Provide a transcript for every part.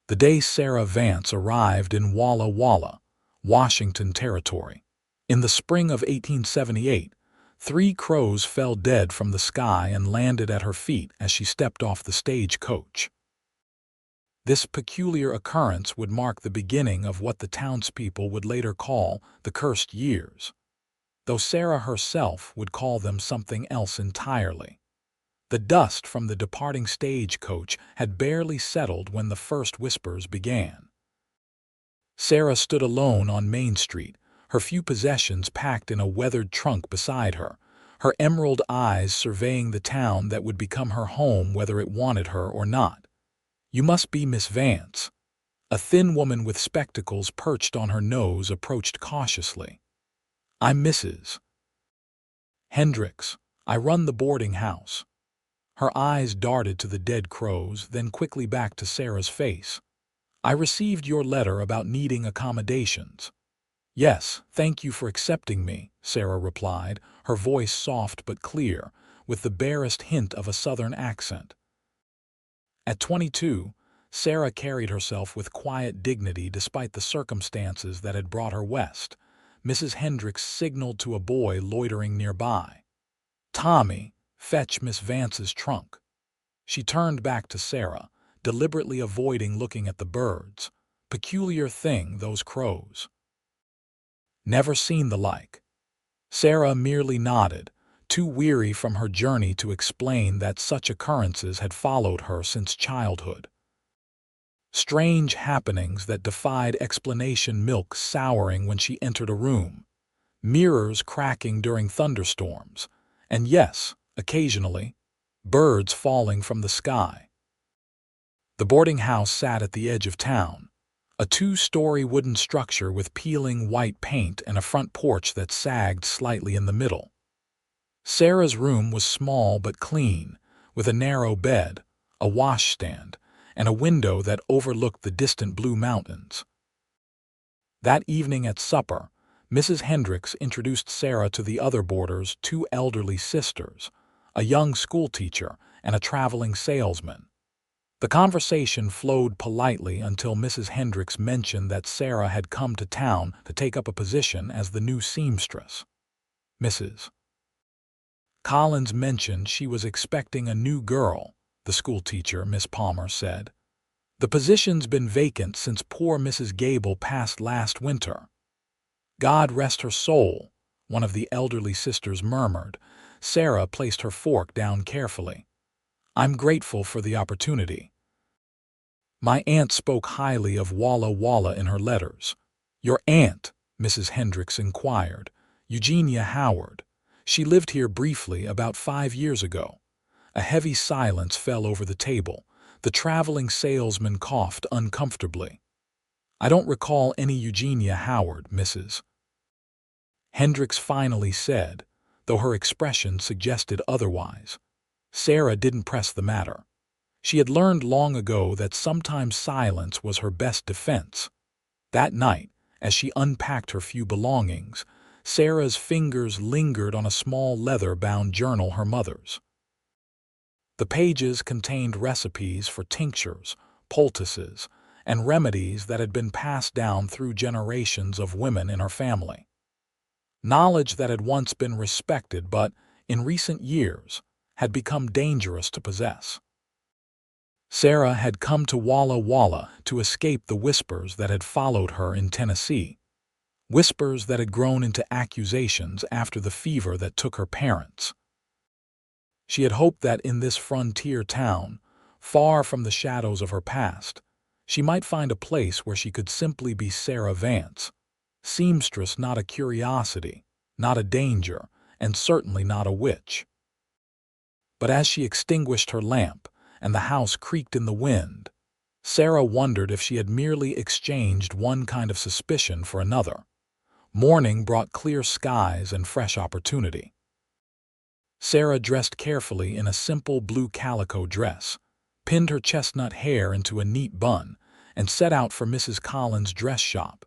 the day Sarah Vance arrived in Walla Walla, Washington Territory. In the spring of 1878, 3 crows fell dead from the sky and landed at her feet as she stepped off the stagecoach. This peculiar occurrence would mark the beginning of what the townspeople would later call the cursed years, though Sarah herself would call them something else entirely. The dust from the departing stagecoach had barely settled when the first whispers began. Sarah stood alone on Main Street, her few possessions packed in a weathered trunk beside her, her emerald eyes surveying the town that would become her home whether it wanted her or not. "You must be Miss Vance." A thin woman with spectacles perched on her nose approached cautiously. "I'm Mrs. Hendricks. I run the boarding house." Her eyes darted to the dead crows, then quickly back to Sarah's face. "I received your letter about needing accommodations." "Yes, thank you for accepting me," Sarah replied, her voice soft but clear, with the barest hint of a southern accent. At 22, Sarah carried herself with quiet dignity despite the circumstances that had brought her west. Mrs. Hendricks signaled to a boy loitering nearby. "Tommy, fetch Miss Vance's trunk." She turned back to Sarah, deliberately avoiding looking at the birds. Peculiar thing, those crows. "Never seen the like." Sarah merely nodded, too weary from her journey to explain that such occurrences had followed her since childhood. Strange happenings that defied explanation, milk souring when she entered a room, mirrors cracking during thunderstorms, and yes, occasionally, birds falling from the sky. The boarding house sat at the edge of town, a 2-story wooden structure with peeling white paint and a front porch that sagged slightly in the middle. Sarah's room was small but clean, with a narrow bed, a washstand, and a window that overlooked the distant Blue Mountains. That evening at supper, Mrs. Hendricks introduced Sarah to the other boarders, 2 elderly sisters, a young schoolteacher, and a traveling salesman. The conversation flowed politely until Mrs. Hendricks mentioned that Sarah had come to town to take up a position as the new seamstress. Mrs. Collins mentioned she was expecting a new girl, the schoolteacher, Miss Palmer, said. "The position's been vacant since poor Mrs. Gable passed last winter." "God rest her soul," one of the elderly sisters murmured. Sarah placed her fork down carefully. "I'm grateful for the opportunity. My aunt spoke highly of Walla Walla in her letters." "Your aunt?" Mrs. Hendricks inquired. "Eugenia Howard. She lived here briefly about 5 years ago." A heavy silence fell over the table. The traveling salesman coughed uncomfortably. "I don't recall any Eugenia Howard, Mrs. Hendricks finally said, though her expression suggested otherwise. Sarah didn't press the matter. She had learned long ago that sometimes silence was her best defense. That night, as she unpacked her few belongings, Sarah's fingers lingered on a small leather-bound journal, her mother's. The pages contained recipes for tinctures, poultices, and remedies that had been passed down through generations of women in her family. Knowledge that had once been respected but, in recent years, had become dangerous to possess. Sarah had come to Walla Walla to escape the whispers that had followed her in Tennessee, whispers that had grown into accusations after the fever that took her parents. She had hoped that in this frontier town, far from the shadows of her past, she might find a place where she could simply be Sarah Vance, seamstress, not a curiosity, not a danger, and certainly not a witch. But as she extinguished her lamp and the house creaked in the wind, Sarah wondered if she had merely exchanged one kind of suspicion for another. Morning brought clear skies and fresh opportunity. Sarah dressed carefully in a simple blue calico dress, pinned her chestnut hair into a neat bun, and set out for Mrs. Collins' dress shop.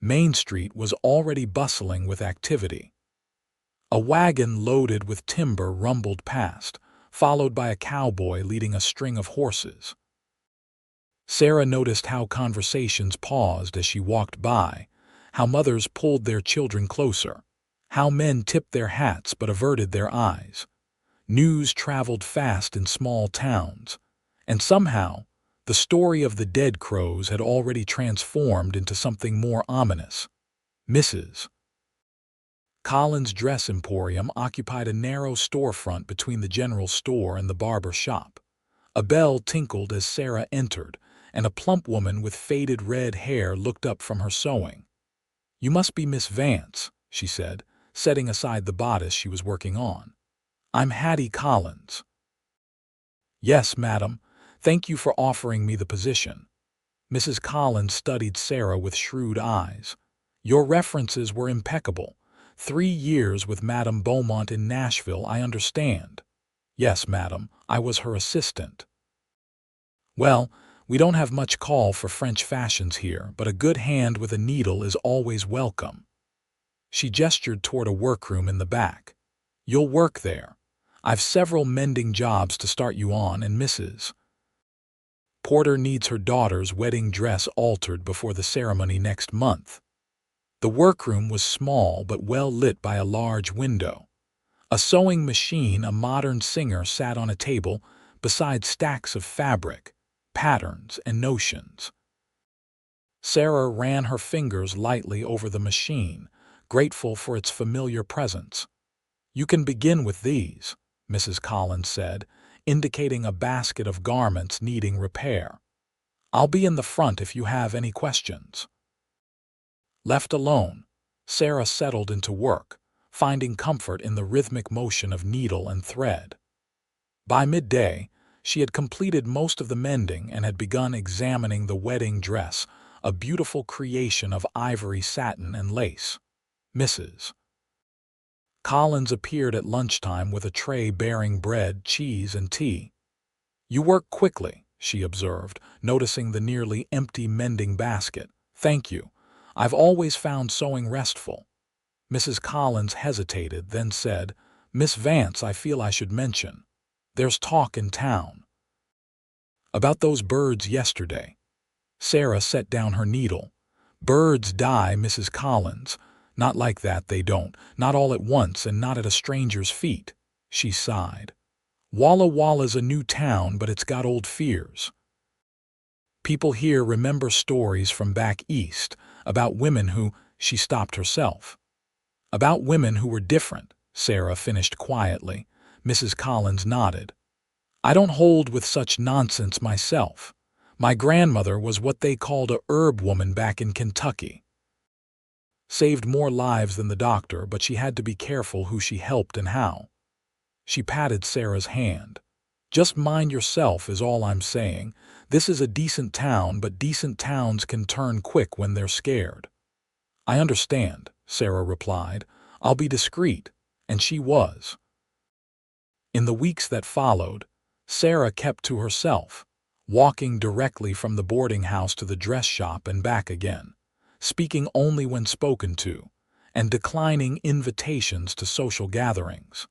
Main Street was already bustling with activity. A wagon loaded with timber rumbled past, followed by a cowboy leading a string of horses. Sarah noticed how conversations paused as she walked by, how mothers pulled their children closer, how men tipped their hats but averted their eyes. News traveled fast in small towns, and somehow, the story of the dead crows had already transformed into something more ominous. Mrs. Collins' Dress Emporium occupied a narrow storefront between the general store and the barber shop. A bell tinkled as Sarah entered, and a plump woman with faded red hair looked up from her sewing. "You must be Miss Vance," she said, setting aside the bodice she was working on. "I'm Hattie Collins." "Yes, madam. Thank you for offering me the position." Mrs. Collins studied Sarah with shrewd eyes. "Your references were impeccable. 3 years with Madame Beaumont in Nashville, I understand." "Yes, madam. I was her assistant." "Well, we don't have much call for French fashions here, but a good hand with a needle is always welcome." She gestured toward a workroom in the back. "You'll work there. I've several mending jobs to start you on, and Mrs. Porter needs her daughter's wedding dress altered before the ceremony next month." The workroom was small but well lit by a large window. A sewing machine, a modern singer sat on a table beside stacks of fabric, patterns, and notions. Sarah ran her fingers lightly over the machine, grateful for its familiar presence. "You can begin with these," Mrs. Collins said, indicating a basket of garments needing repair. "I'll be in the front if you have any questions." Left alone, Sarah settled into work, finding comfort in the rhythmic motion of needle and thread. By midday, she had completed most of the mending and had begun examining the wedding dress, a beautiful creation of ivory satin and lace. Mrs. Collins appeared at lunchtime with a tray bearing bread, cheese, and tea. "You work quickly," she observed, noticing the nearly empty mending basket. "Thank you. I've always found sewing restful." Mrs. Collins hesitated, then said, "Miss Vance, I feel I should mention. There's talk in town." "About those birds yesterday." Sarah set down her needle. "Birds die, Mrs. Collins. Not like that, they don't. Not all at once and not at a stranger's feet." She sighed. "Walla Walla's a new town, but it's got old fears. People here remember stories from back east about women who—" She stopped herself. "About women who were different," Sarah finished quietly. Mrs. Collins nodded. "I don't hold with such nonsense myself. My grandmother was what they called a herb woman back in Kentucky. Saved more lives than the doctor, but she had to be careful who she helped and how." She patted Sarah's hand. "Just mind yourself is all I'm saying. This is a decent town, but decent towns can turn quick when they're scared." "I understand," Sarah replied. "I'll be discreet," and she was. In the weeks that followed, Sarah kept to herself, walking directly from the boarding house to the dress shop and back again, speaking only when spoken to, and declining invitations to social gatherings.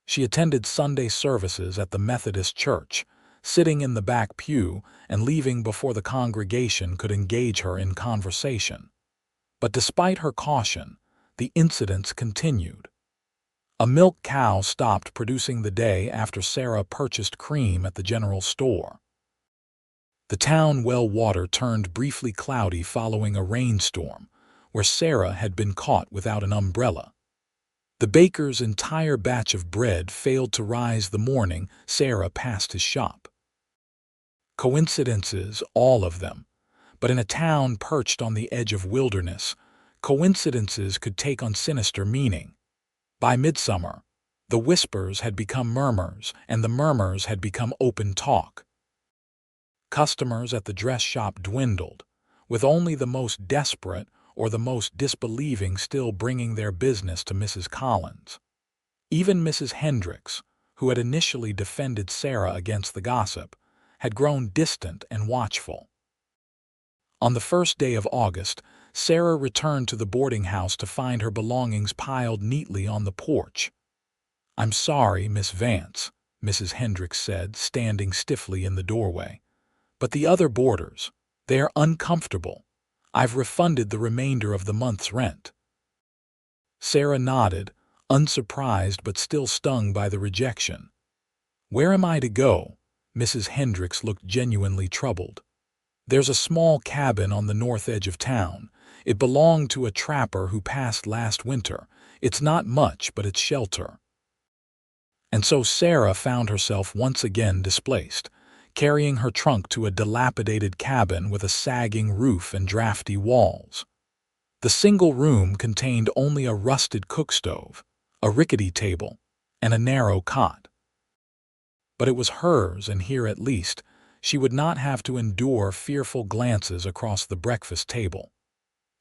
She attended Sunday services at the Methodist Church, sitting in the back pew and leaving before the congregation could engage her in conversation. But despite her caution, the incidents continued. A milk cow stopped producing the day after Sarah purchased cream at the general store. The town well water turned briefly cloudy following a rainstorm, where Sarah had been caught without an umbrella. The baker's entire batch of bread failed to rise the morning Sarah passed his shop. Coincidences, all of them. But in a town perched on the edge of wilderness, coincidences could take on sinister meaning. By midsummer, the whispers had become murmurs, and the murmurs had become open talk. Customers at the dress shop dwindled, with only the most desperate or the most disbelieving still bringing their business to Mrs. Collins. Even Mrs. Hendricks, who had initially defended Sarah against the gossip, had grown distant and watchful. On the first day of August, Sarah returned to the boarding house to find her belongings piled neatly on the porch. "I'm sorry, Miss Vance," Mrs. Hendricks said, standing stiffly in the doorway. But the other boarders, they are uncomfortable. I've refunded the remainder of the month's rent." Sarah nodded, unsurprised but still stung by the rejection. "Where am I to go?" Mrs. Hendricks looked genuinely troubled. "There's a small cabin on the north edge of town. It belonged to a trapper who passed last winter. It's not much, but it's shelter." And so Sarah found herself once again displaced, carrying her trunk to a dilapidated cabin with a sagging roof and drafty walls. The single room contained only a rusted cookstove, a rickety table, and a narrow cot. But it was hers, and here at least she would not have to endure fearful glances across the breakfast table.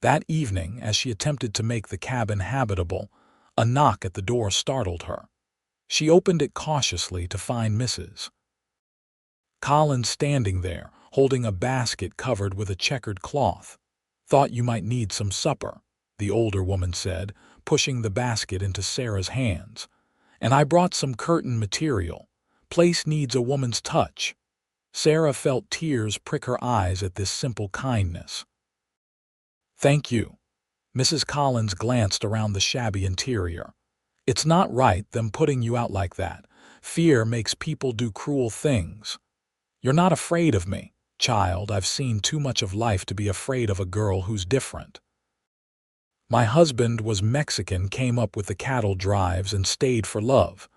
That evening, as she attempted to make the cabin habitable, a knock at the door startled her. She opened it cautiously to find Mrs. Collins standing there, holding a basket covered with a checkered cloth. "Thought you might need some supper," the older woman said, pushing the basket into Sarah's hands. "And I brought some curtain material. Place needs a woman's touch." Sarah felt tears prick her eyes at this simple kindness. "Thank you." Mrs. Collins glanced around the shabby interior. "It's not right, them putting you out like that. Fear makes people do cruel things. You're not afraid of me, child. I've seen too much of life to be afraid of a girl who's different. My husband was Mexican, came up with the cattle drives and stayed for love.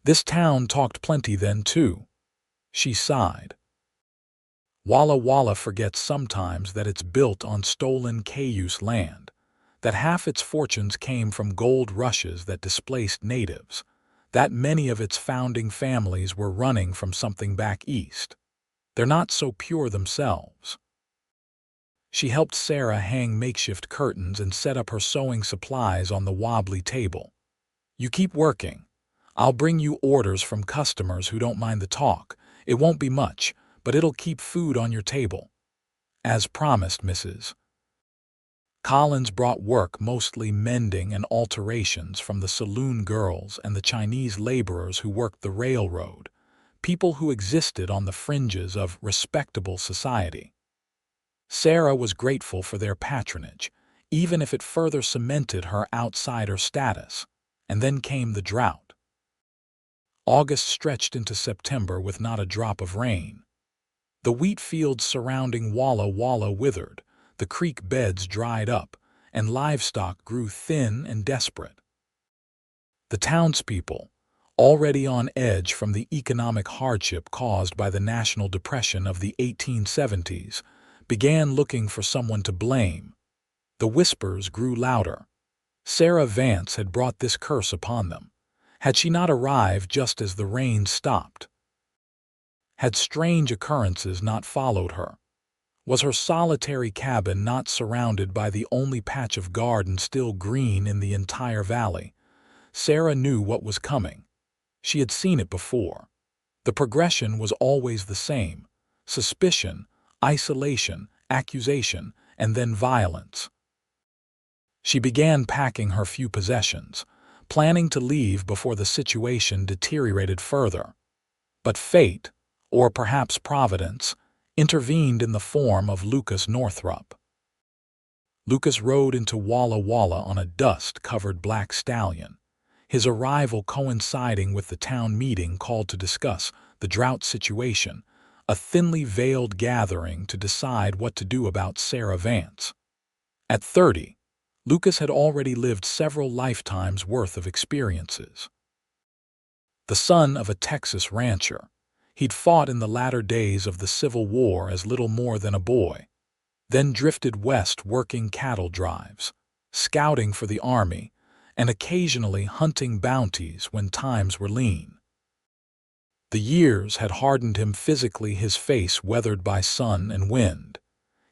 This town talked plenty then, too." She sighed. Walla Walla forgets sometimes that it's built on stolen Cayuse land, that half its fortunes came from gold rushes that displaced natives, that many of its founding families were running from something back east. They're not so pure themselves. She helped Sarah hang makeshift curtains and set up her sewing supplies on the wobbly table. "You keep working. I'll bring you orders from customers who don't mind the talk. It won't be much, but it'll keep food on your table." As promised, Mrs. Collins brought work, mostly mending and alterations, from the saloon girls and the Chinese laborers who worked the railroad, people who existed on the fringes of respectable society. Sarah was grateful for their patronage, even if it further cemented her outsider status. And then came the drought. August stretched into September with not a drop of rain. The wheat fields surrounding Walla Walla withered, the creek beds dried up, and livestock grew thin and desperate. The townspeople, already on edge from the economic hardship caused by the National Depression of the 1870s, began looking for someone to blame. The whispers grew louder. Sarah Vance had brought this curse upon them. Had she not arrived just as the rain stopped? Had strange occurrences not followed her? Was her solitary cabin not surrounded by the only patch of garden still green in the entire valley? Sarah knew what was coming. She had seen it before. The progression was always the same: suspicion, isolation, accusation, and then violence. She began packing her few possessions, planning to leave before the situation deteriorated further. But fate, or perhaps Providence, intervened in the form of Lucas Northrup. Lucas rode into Walla Walla on a dust-covered black stallion, his arrival coinciding with the town meeting called to discuss the drought situation, a thinly veiled gathering to decide what to do about Sarah Vance. At 30, Lucas had already lived several lifetimes' worth of experiences. The son of a Texas rancher, he'd fought in the latter days of the Civil War as little more than a boy, then drifted west working cattle drives, scouting for the army, and occasionally hunting bounties when times were lean. The years had hardened him physically, his face weathered by sun and wind,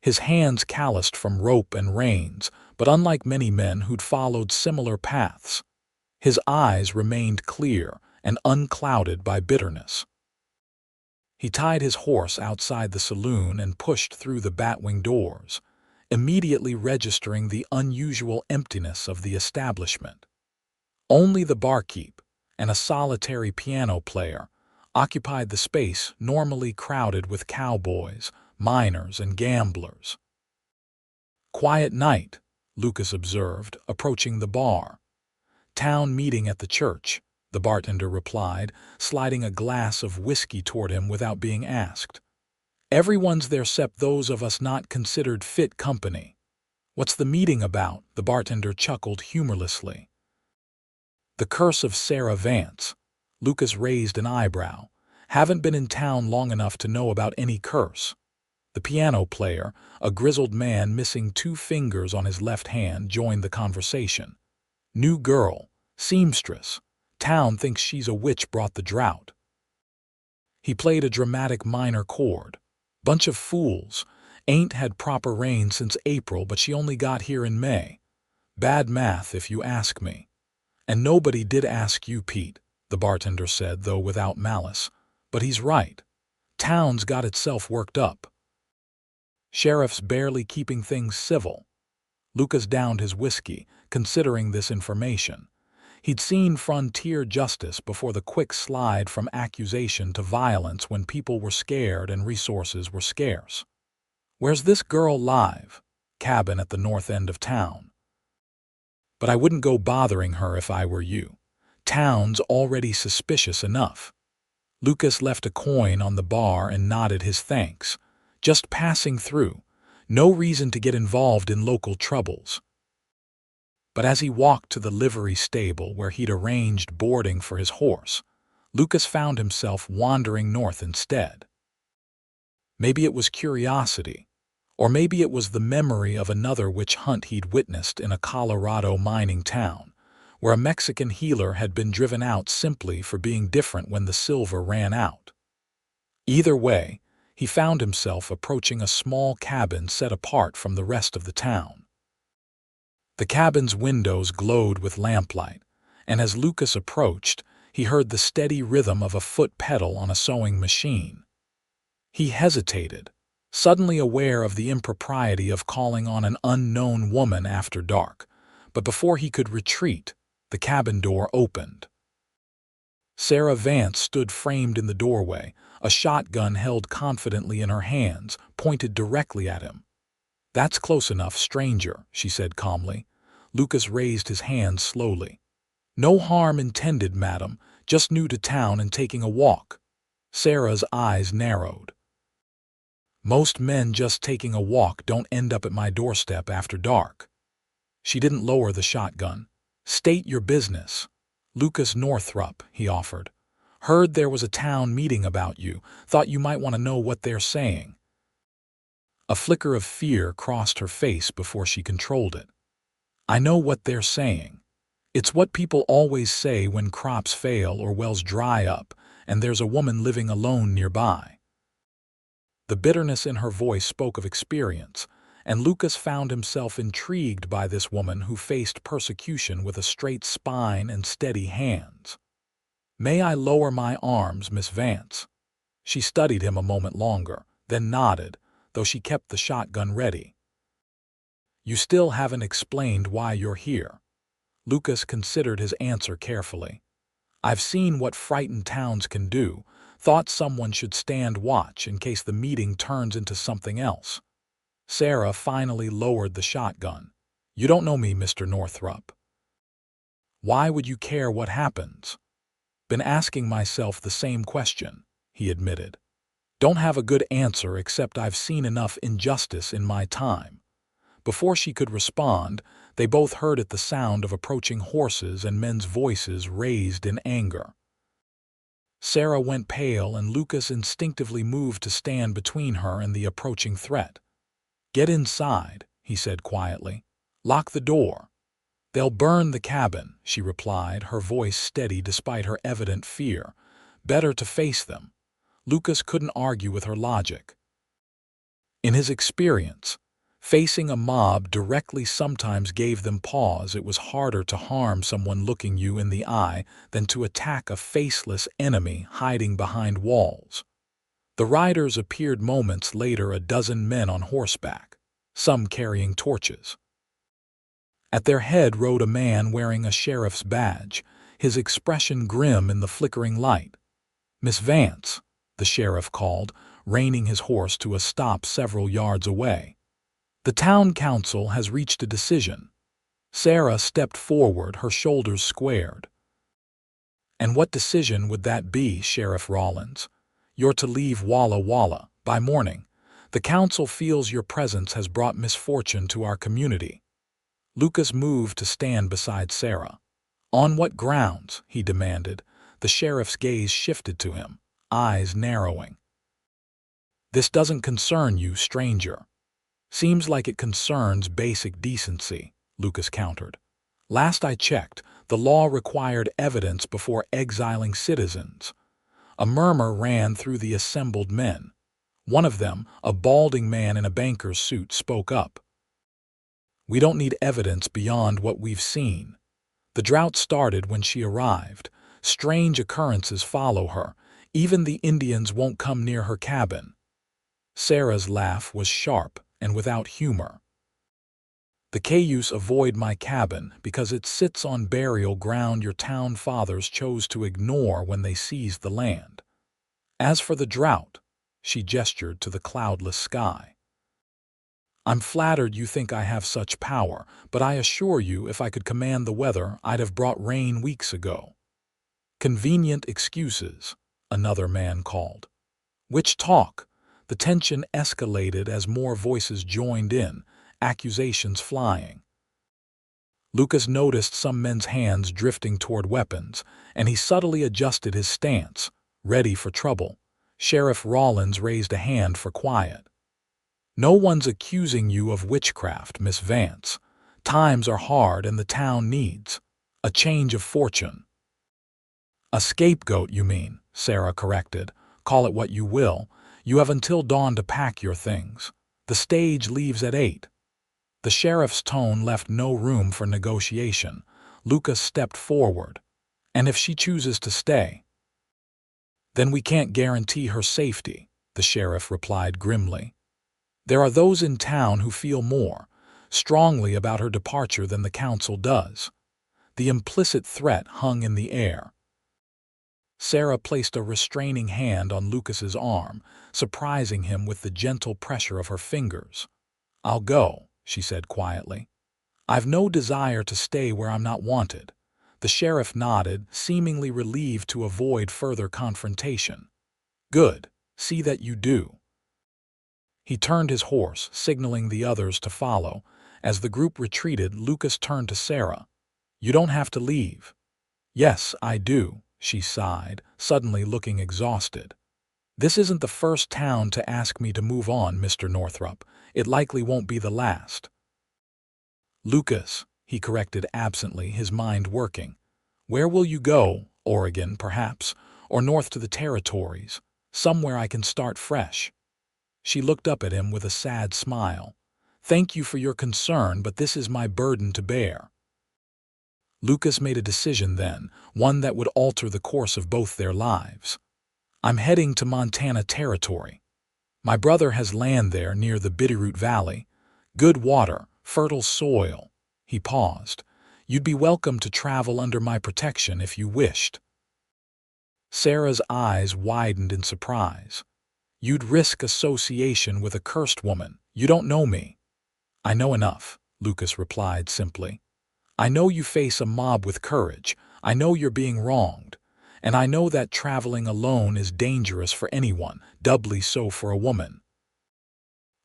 his hands calloused from rope and reins, but unlike many men who'd followed similar paths, his eyes remained clear and unclouded by bitterness. He tied his horse outside the saloon and pushed through the batwing doors, immediately registering the unusual emptiness of the establishment. Only the barkeep and a solitary piano player, occupied the space normally crowded with cowboys, miners, and gamblers. "Quiet night," Lucas observed, approaching the bar. "Town meeting at the church," the bartender replied, sliding a glass of whiskey toward him without being asked. "Everyone's there except those of us not considered fit company." "What's the meeting about?" the bartender chuckled humorlessly. "The curse of Sarah Vance." Lucas raised an eyebrow. "Haven't been in town long enough to know about any curse." The piano player, a grizzled man missing 2 fingers on his left hand, joined the conversation. "New girl, seamstress. Town thinks she's a witch brought the drought." He played a dramatic minor chord. "Bunch of fools. Ain't had proper rain since April, but she only got here in May. Bad math if you ask me." "And nobody did ask you, Pete," the bartender said, though without malice. "But he's right. Town's got itself worked up. Sheriff's barely keeping things civil." Lucas downed his whiskey, considering this information. He'd seen frontier justice before, the quick slide from accusation to violence when people were scared and resources were scarce. "Where's this girl live?" "Cabin at the north end of town." "But I wouldn't go bothering her if I were you. Town's already suspicious enough." Lucas left a coin on the bar and nodded his thanks. "Just passing through. No reason to get involved in local troubles." But as he walked to the livery stable where he'd arranged boarding for his horse, Lucas found himself wandering north instead. Maybe it was curiosity, or maybe it was the memory of another witch hunt he'd witnessed in a Colorado mining town, where a Mexican healer had been driven out simply for being different when the silver ran out. Either way, he found himself approaching a small cabin set apart from the rest of the town. The cabin's windows glowed with lamplight, and as Lucas approached, he heard the steady rhythm of a foot pedal on a sewing machine. He hesitated, suddenly aware of the impropriety of calling on an unknown woman after dark, but before he could retreat, the cabin door opened. Sarah Vance stood framed in the doorway, a shotgun held confidently in her hands, pointed directly at him. "That's close enough, stranger," she said calmly. Lucas raised his hand slowly. "No harm intended, madam, just new to town and taking a walk." Sarah's eyes narrowed. "Most men just taking a walk don't end up at my doorstep after dark." She didn't lower the shotgun. "State your business." "Lucas Northrup," he offered. "Heard there was a town meeting about you. Thought you might want to know what they're saying." A flicker of fear crossed her face before she controlled it. "I know what they're saying. It's what people always say when crops fail or wells dry up, and there's a woman living alone nearby." The bitterness in her voice spoke of experience, and Lucas found himself intrigued by this woman who faced persecution with a straight spine and steady hands. "May I lower my arms, Miss Vance?" She studied him a moment longer, then nodded, though she kept the shotgun ready. "You still haven't explained why you're here." Lucas considered his answer carefully. "I've seen what frightened towns can do. Thought someone should stand watch in case the meeting turns into something else." Sarah finally lowered the shotgun. "You don't know me, Mr. Northrup." "Why would you care what happens?" "Been asking myself the same question," he admitted. "Don't have a good answer except I've seen enough injustice in my time." Before she could respond, they both heard the sound of approaching horses and men's voices raised in anger. Sarah went pale and Lucas instinctively moved to stand between her and the approaching threat. "Get inside," he said quietly. "Lock the door." "They'll burn the cabin," she replied, her voice steady despite her evident fear. "Better to face them." Lucas couldn't argue with her logic. In his experience, facing a mob directly sometimes gave them pause. It was harder to harm someone looking you in the eye than to attack a faceless enemy hiding behind walls. The riders appeared moments later, a dozen men on horseback, some carrying torches. At their head rode a man wearing a sheriff's badge, his expression grim in the flickering light. "Miss Vance," the sheriff called, reining his horse to a stop several yards away. "The town council has reached a decision." Sarah stepped forward, her shoulders squared. "And what decision would that be, Sheriff Rawlins?" "You're to leave Walla Walla by morning. The council feels your presence has brought misfortune to our community." Lucas moved to stand beside Sarah. "On what grounds?" he demanded. The sheriff's gaze shifted to him, eyes narrowing. "This doesn't concern you, stranger." "Seems like it concerns basic decency," Lucas countered. "Last I checked, the law required evidence before exiling citizens." A murmur ran through the assembled men. One of them, a balding man in a banker's suit, spoke up. "We don't need evidence beyond what we've seen. The drought started when she arrived. Strange occurrences follow her. Even the Indians won't come near her cabin." Sarah's laugh was sharp and without humor. "The Cayuse avoid my cabin because it sits on burial ground your town fathers chose to ignore when they seized the land. As for the drought," she gestured to the cloudless sky, "I'm flattered you think I have such power, but I assure you if I could command the weather, I'd have brought rain weeks ago." "Convenient excuses," another man called. "Which talk?" The tension escalated as more voices joined in, accusations flying. Lucas noticed some men's hands drifting toward weapons, and he subtly adjusted his stance, ready for trouble. Sheriff Rawlins raised a hand for quiet. "No one's accusing you of witchcraft, Miss Vance. Times are hard and the town needs a change of fortune." "A scapegoat, you mean," Sarah corrected. "Call it what you will. You have until dawn to pack your things. The stage leaves at 8. The sheriff's tone left no room for negotiation. Lucas stepped forward. "And if she chooses to stay?" "Then we can't guarantee her safety," the sheriff replied grimly. "There are those in town who feel more strongly about her departure than the council does." The implicit threat hung in the air. Sarah placed a restraining hand on Lucas's arm, surprising him with the gentle pressure of her fingers. "I'll go," she said quietly. "I've no desire to stay where I'm not wanted." The sheriff nodded, seemingly relieved to avoid further confrontation. "Good. See that you do." He turned his horse, signaling the others to follow. As the group retreated, Lucas turned to Sarah. "You don't have to leave." "Yes, I do," she sighed, suddenly looking exhausted. "This isn't the first town to ask me to move on, Mr. Northrop. It likely won't be the last." "Lucas," he corrected absently, his mind working. "Where will you go? Oregon, perhaps, or north to the territories, somewhere I can start fresh." She looked up at him with a sad smile. "Thank you for your concern, but this is my burden to bear." Lucas made a decision then, one that would alter the course of both their lives. "I'm heading to Montana Territory. My brother has land there near the Bitterroot Valley. Good water, fertile soil." He paused. "You'd be welcome to travel under my protection if you wished." Sarah's eyes widened in surprise. "You'd risk association with a cursed woman. You don't know me." "I know enough," Lucas replied simply. "I know you face a mob with courage. I know you're being wronged. And I know that traveling alone is dangerous for anyone, doubly so for a woman."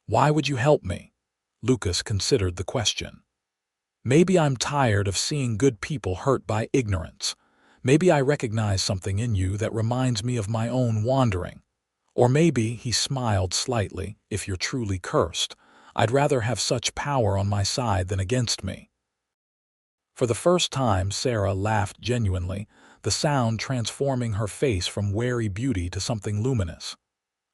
"Why would you help me?" Lucas considered the question. "Maybe I'm tired of seeing good people hurt by ignorance. Maybe I recognize something in you that reminds me of my own wandering. Or maybe," he smiled slightly, "if you're truly cursed, I'd rather have such power on my side than against me." For the first time, Sarah laughed genuinely, the sound transforming her face from wary beauty to something luminous.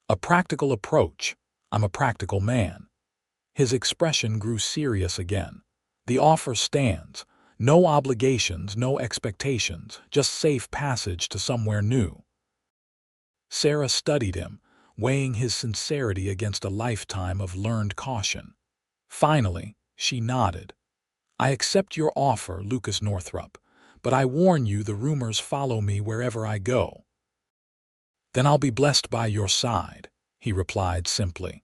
"A practical approach. I'm a practical man." His expression grew serious again. "The offer stands. No obligations, no expectations, just safe passage to somewhere new." Sarah studied him, weighing his sincerity against a lifetime of learned caution. Finally, she nodded. "I accept your offer, Lucas Northrop, but I warn you the rumors follow me wherever I go." "Then I'll be blessed by your side," he replied simply,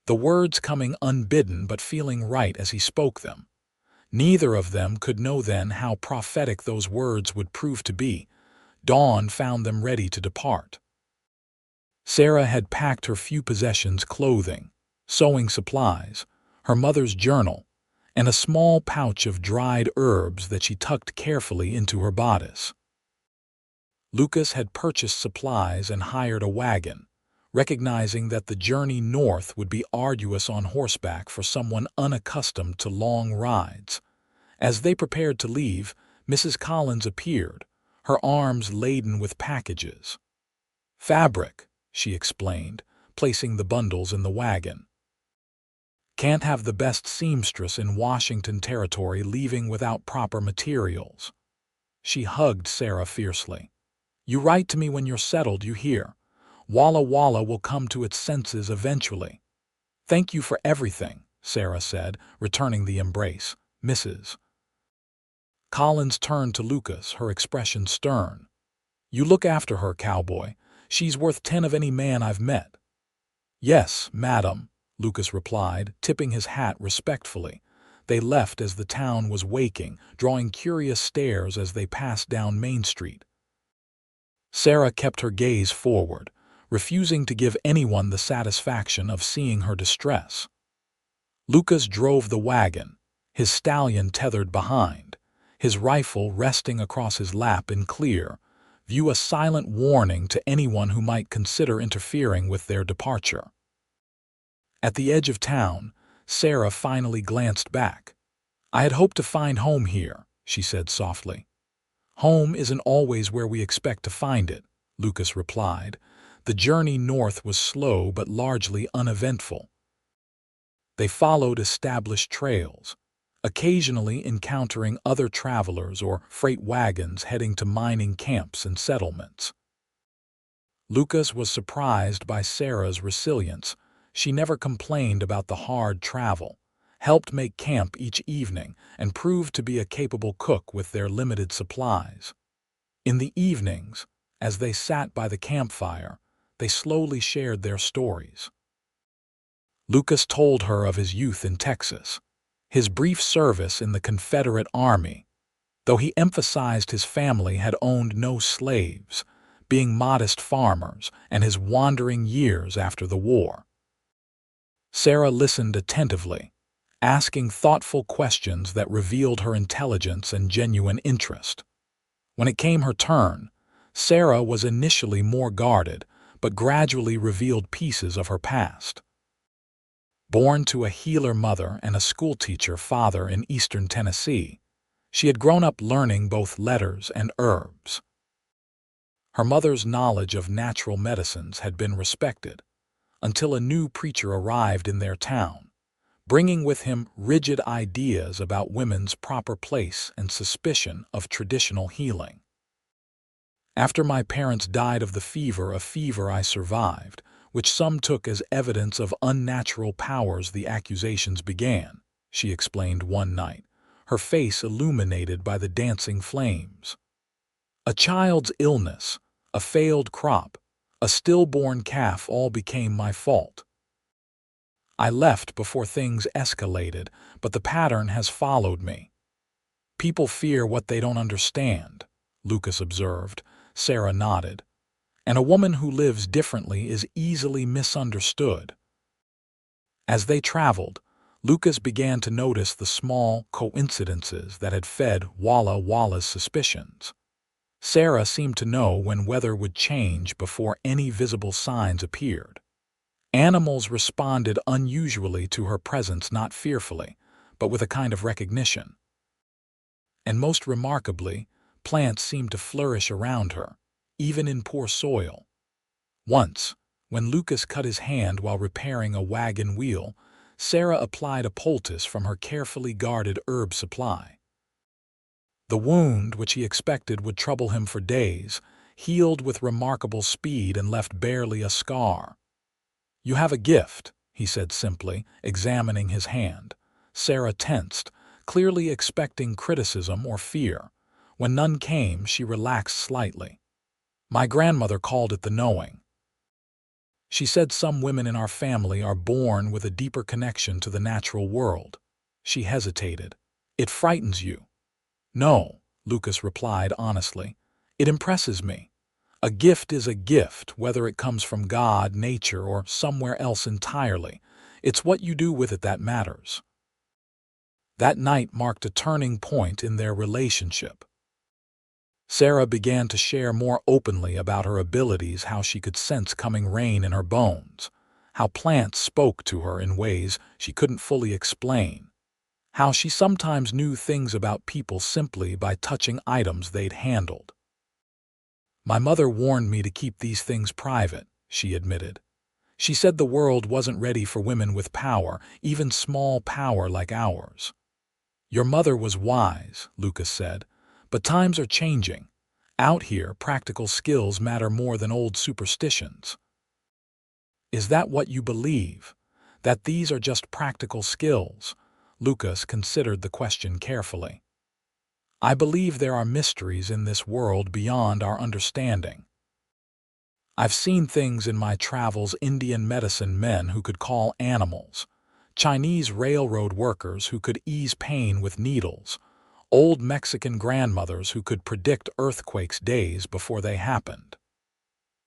the words coming unbidden but feeling right as he spoke them. Neither of them could know then how prophetic those words would prove to be. Dawn found them ready to depart. Sarah had packed her few possessions, clothing, sewing supplies, her mother's journal, and a small pouch of dried herbs that she tucked carefully into her bodice. Lucas had purchased supplies and hired a wagon, recognizing that the journey north would be arduous on horseback for someone unaccustomed to long rides. As they prepared to leave, Mrs. Collins appeared, her arms laden with packages. "Fabric," she explained, placing the bundles in the wagon. "Can't have the best seamstress in Washington Territory leaving without proper materials." She hugged Sarah fiercely. "You write to me when you're settled, you hear? Walla Walla will come to its senses eventually." "Thank you for everything," Sarah said, returning the embrace. "Mrs." Collins turned to Lucas, her expression stern. "You look after her, Cowboy. She's worth 10 of any man I've met." "Yes, madam," Lucas replied, tipping his hat respectfully. They left as the town was waking, drawing curious stares as they passed down Main Street. Sarah kept her gaze forward, refusing to give anyone the satisfaction of seeing her distress. Lucas drove the wagon, his stallion tethered behind, his rifle resting across his lap in clear view, a silent warning to anyone who might consider interfering with their departure. At the edge of town, Sarah finally glanced back. "I had hoped to find home here," she said softly. "Home isn't always where we expect to find it," Lucas replied. The journey north was slow but largely uneventful. They followed established trails, occasionally encountering other travelers or freight wagons heading to mining camps and settlements. Lucas was surprised by Sarah's resilience. She never complained about the hard travel, helped make camp each evening, and proved to be a capable cook with their limited supplies. In the evenings, as they sat by the campfire, they slowly shared their stories. Lucas told her of his youth in Texas, his brief service in the Confederate Army, though he emphasized his family had owned no slaves, being modest farmers, and his wandering years after the war. Sarah listened attentively, asking thoughtful questions that revealed her intelligence and genuine interest. When it came her turn, Sarah was initially more guarded, but gradually revealed pieces of her past. Born to a healer mother and a schoolteacher father in eastern Tennessee, she had grown up learning both letters and herbs. Her mother's knowledge of natural medicines had been respected, until a new preacher arrived in their town, bringing with him rigid ideas about women's proper place and suspicion of traditional healing. "After my parents died of the fever, I survived, which some took as evidence of unnatural powers, the accusations began," she explained one night, her face illuminated by the dancing flames. "A child's illness, a failed crop, a stillborn calf all became my fault. I left before things escalated, but the pattern has followed me." "People fear what they don't understand," Lucas observed. Sarah nodded. "And a woman who lives differently is easily misunderstood." As they traveled, Lucas began to notice the small coincidences that had fed Walla Walla's suspicions. Sarah seemed to know when weather would change before any visible signs appeared. Animals responded unusually to her presence, not fearfully, but with a kind of recognition. And most remarkably, plants seemed to flourish around her, even in poor soil. Once, when Lucas cut his hand while repairing a wagon wheel, Sarah applied a poultice from her carefully guarded herb supply. The wound, which he expected would trouble him for days, healed with remarkable speed and left barely a scar. "You have a gift," he said simply, examining his hand. Sarah tensed, clearly expecting criticism or fear. When none came, she relaxed slightly. "My grandmother called it the knowing," She said some women in our family are born with a deeper connection to the natural world. She hesitated. It frightens you? No, Lucas replied honestly. It impresses me. A gift is a gift, whether it comes from God, nature, or somewhere else entirely. It's what you do with it that matters. That night marked a turning point in their relationship. Sarah began to share more openly about her abilities, how she could sense coming rain in her bones, how plants spoke to her in ways she couldn't fully explain, how she sometimes knew things about people simply by touching items they'd handled. My mother warned me to keep these things private, she admitted. She said the world wasn't ready for women with power, even small power like ours. Your mother was wise, Lucas said, but times are changing. Out here, practical skills matter more than old superstitions. Is that what you believe? That these are just practical skills? Lucas considered the question carefully. I believe there are mysteries in this world beyond our understanding. I've seen things in my travels: Indian medicine men who could call animals, Chinese railroad workers who could ease pain with needles, old Mexican grandmothers who could predict earthquakes days before they happened.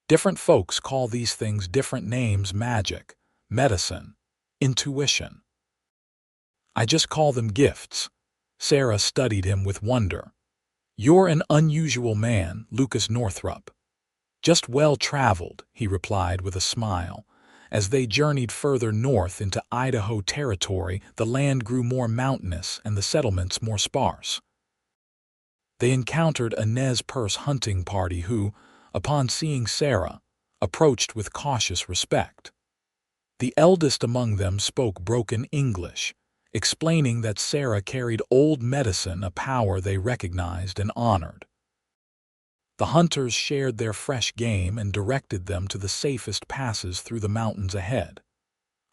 Different folks call these things different names: magic, medicine, intuition. I just call them gifts. Sarah studied him with wonder. You're an unusual man, Lucas Northrup. Just well-traveled, he replied with a smile. As they journeyed further north into Idaho territory, the land grew more mountainous and the settlements more sparse. They encountered a Nez Perce hunting party who, upon seeing Sarah, approached with cautious respect. The eldest among them spoke broken English, explaining that Sarah carried old medicine, a power they recognized and honored. The hunters shared their fresh game and directed them to the safest passes through the mountains ahead.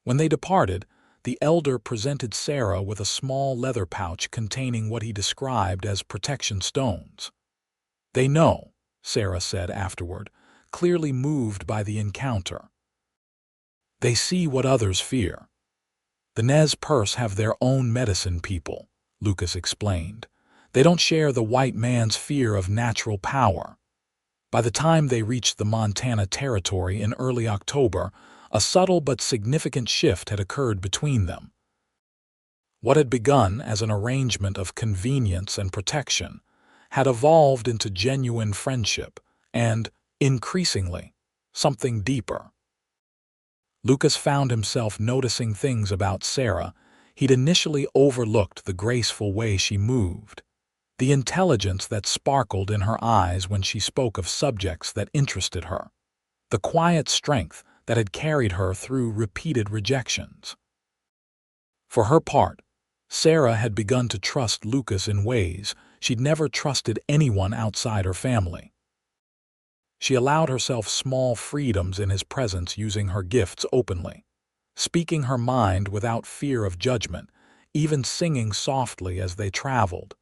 When they departed, the elder presented Sarah with a small leather pouch containing what he described as protection stones. They know, Sarah said afterward, clearly moved by the encounter. They see what others fear. The Nez Perce have their own medicine people, Lucas explained. They don't share the white man's fear of natural power. By the time they reached the Montana territory in early October, a subtle but significant shift had occurred between them. What had begun as an arrangement of convenience and protection had evolved into genuine friendship and, increasingly, something deeper. Lucas found himself noticing things about Sarah he'd initially overlooked: the graceful way she moved, the intelligence that sparkled in her eyes when she spoke of subjects that interested her, the quiet strength that had carried her through repeated rejections. For her part, Sarah had begun to trust Lucas in ways she'd never trusted anyone outside her family. She allowed herself small freedoms in his presence, using her gifts openly, speaking her mind without fear of judgment, even singing softly as they traveled,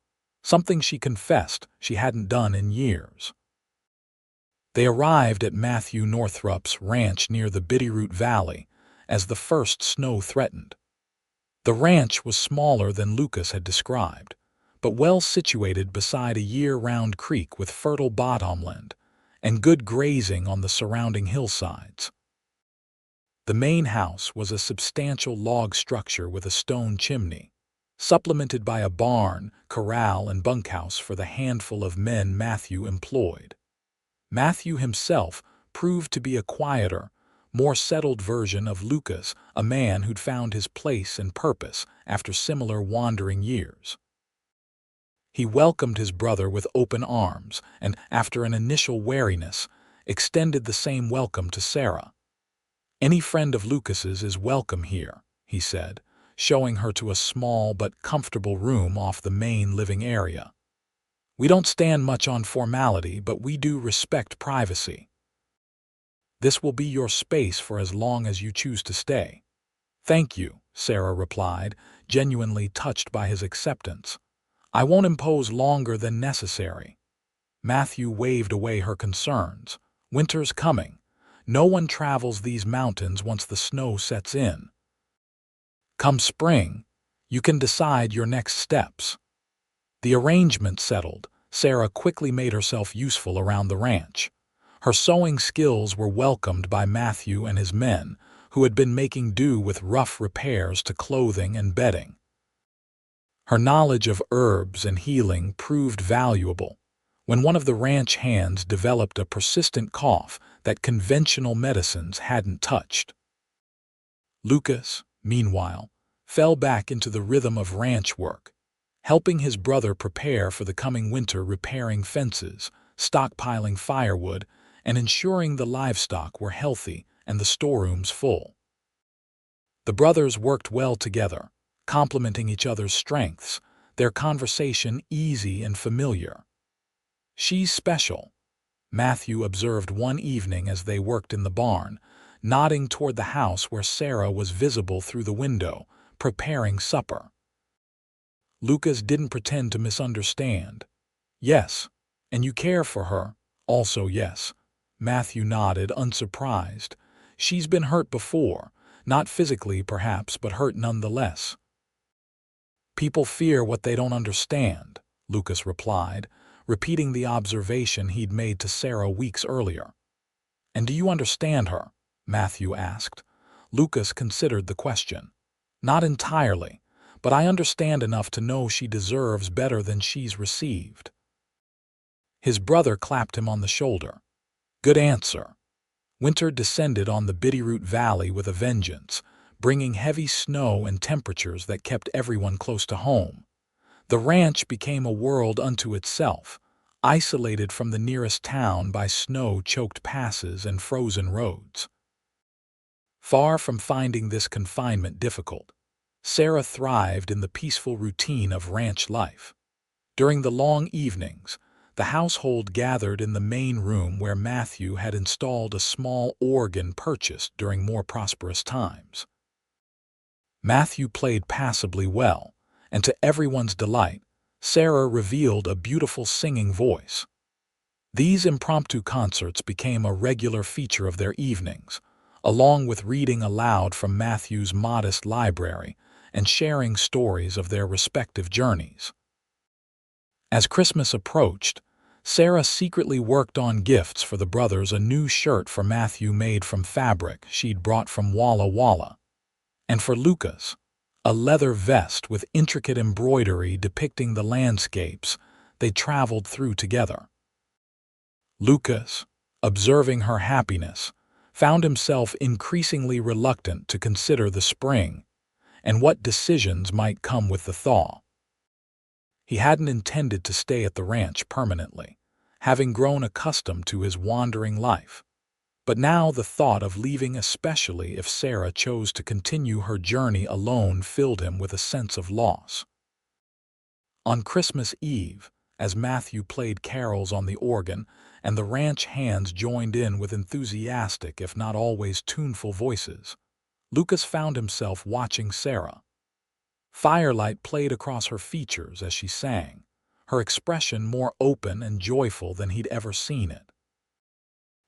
something she confessed she hadn't done in years. They arrived at Matthew Northrup's ranch near the Bitterroot Valley as the first snow threatened. The ranch was smaller than Lucas had described, but well situated beside a year-round creek with fertile bottomland and good grazing on the surrounding hillsides. The main house was a substantial log structure with a stone chimney, supplemented by a barn, corral, and bunkhouse for the handful of men Matthew employed. Matthew himself proved to be a quieter, more settled version of Lucas, a man who'd found his place and purpose after similar wandering years. He welcomed his brother with open arms and, after an initial wariness, extended the same welcome to Sarah. "Any friend of Lucas's is welcome here," he said, showing her to a small but comfortable room off the main living area. "We don't stand much on formality, but we do respect privacy. This will be your space for as long as you choose to stay." "Thank you," Sarah replied, genuinely touched by his acceptance. "I won't impose longer than necessary." Matthew waved away her concerns. "Winter's coming. No one travels these mountains once the snow sets in. Come spring, you can decide your next steps. The arrangement settled, Sarah quickly made herself useful around the ranch. Her sewing skills were welcomed by Matthew and his men, who had been making do with rough repairs to clothing and bedding. Her knowledge of herbs and healing proved valuable. When one of the ranch hands developed a persistent cough that conventional medicines hadn't touched. Lucas, meanwhile, fell back into the rhythm of ranch work, helping his brother prepare for the coming winter, repairing fences, stockpiling firewood, and ensuring the livestock were healthy and the storerooms full. The brothers worked well together, complementing each other's strengths, their conversation easy and familiar. "She's special," Matthew observed one evening as they worked in the barn, nodding toward the house where Sarah was visible through the window, preparing supper. Lucas didn't pretend to misunderstand. "Yes, and you care for her?" "Also yes." Matthew nodded, unsurprised. "She's been hurt before, not physically perhaps, but hurt nonetheless." "People fear what they don't understand," Lucas replied, repeating the observation he'd made to Sarah weeks earlier. "And do you understand her?" Matthew asked. Lucas considered the question. "Not entirely, but I understand enough to know she deserves better than she's received." His brother clapped him on the shoulder. "Good answer." Winter descended on the Bitterroot Valley with a vengeance, bringing heavy snow and temperatures that kept everyone close to home. The ranch became a world unto itself, isolated from the nearest town by snow-choked passes and frozen roads. Far from finding this confinement difficult, Sarah thrived in the peaceful routine of ranch life. During the long evenings, the household gathered in the main room where Matthew had installed a small organ purchased during more prosperous times. Matthew played passably well, and to everyone's delight, Sarah revealed a beautiful singing voice. These impromptu concerts became a regular feature of their evenings, along with reading aloud from Matthew's modest library and sharing stories of their respective journeys. As Christmas approached, Sarah secretly worked on gifts for the brothers: a new shirt for Matthew made from fabric she'd brought from Walla Walla, and for Lucas, a leather vest with intricate embroidery depicting the landscapes they traveled through together. Lucas, observing her happiness, found himself increasingly reluctant to consider the spring and what decisions might come with the thaw. He hadn't intended to stay at the ranch permanently, having grown accustomed to his wandering life. But now the thought of leaving, especially if Sarah chose to continue her journey alone, filled him with a sense of loss. On Christmas Eve, as Matthew played carols on the organ and the ranch hands joined in with enthusiastic, if not always tuneful voices, Lucas found himself watching Sarah. Firelight played across her features as she sang, her expression more open and joyful than he'd ever seen it.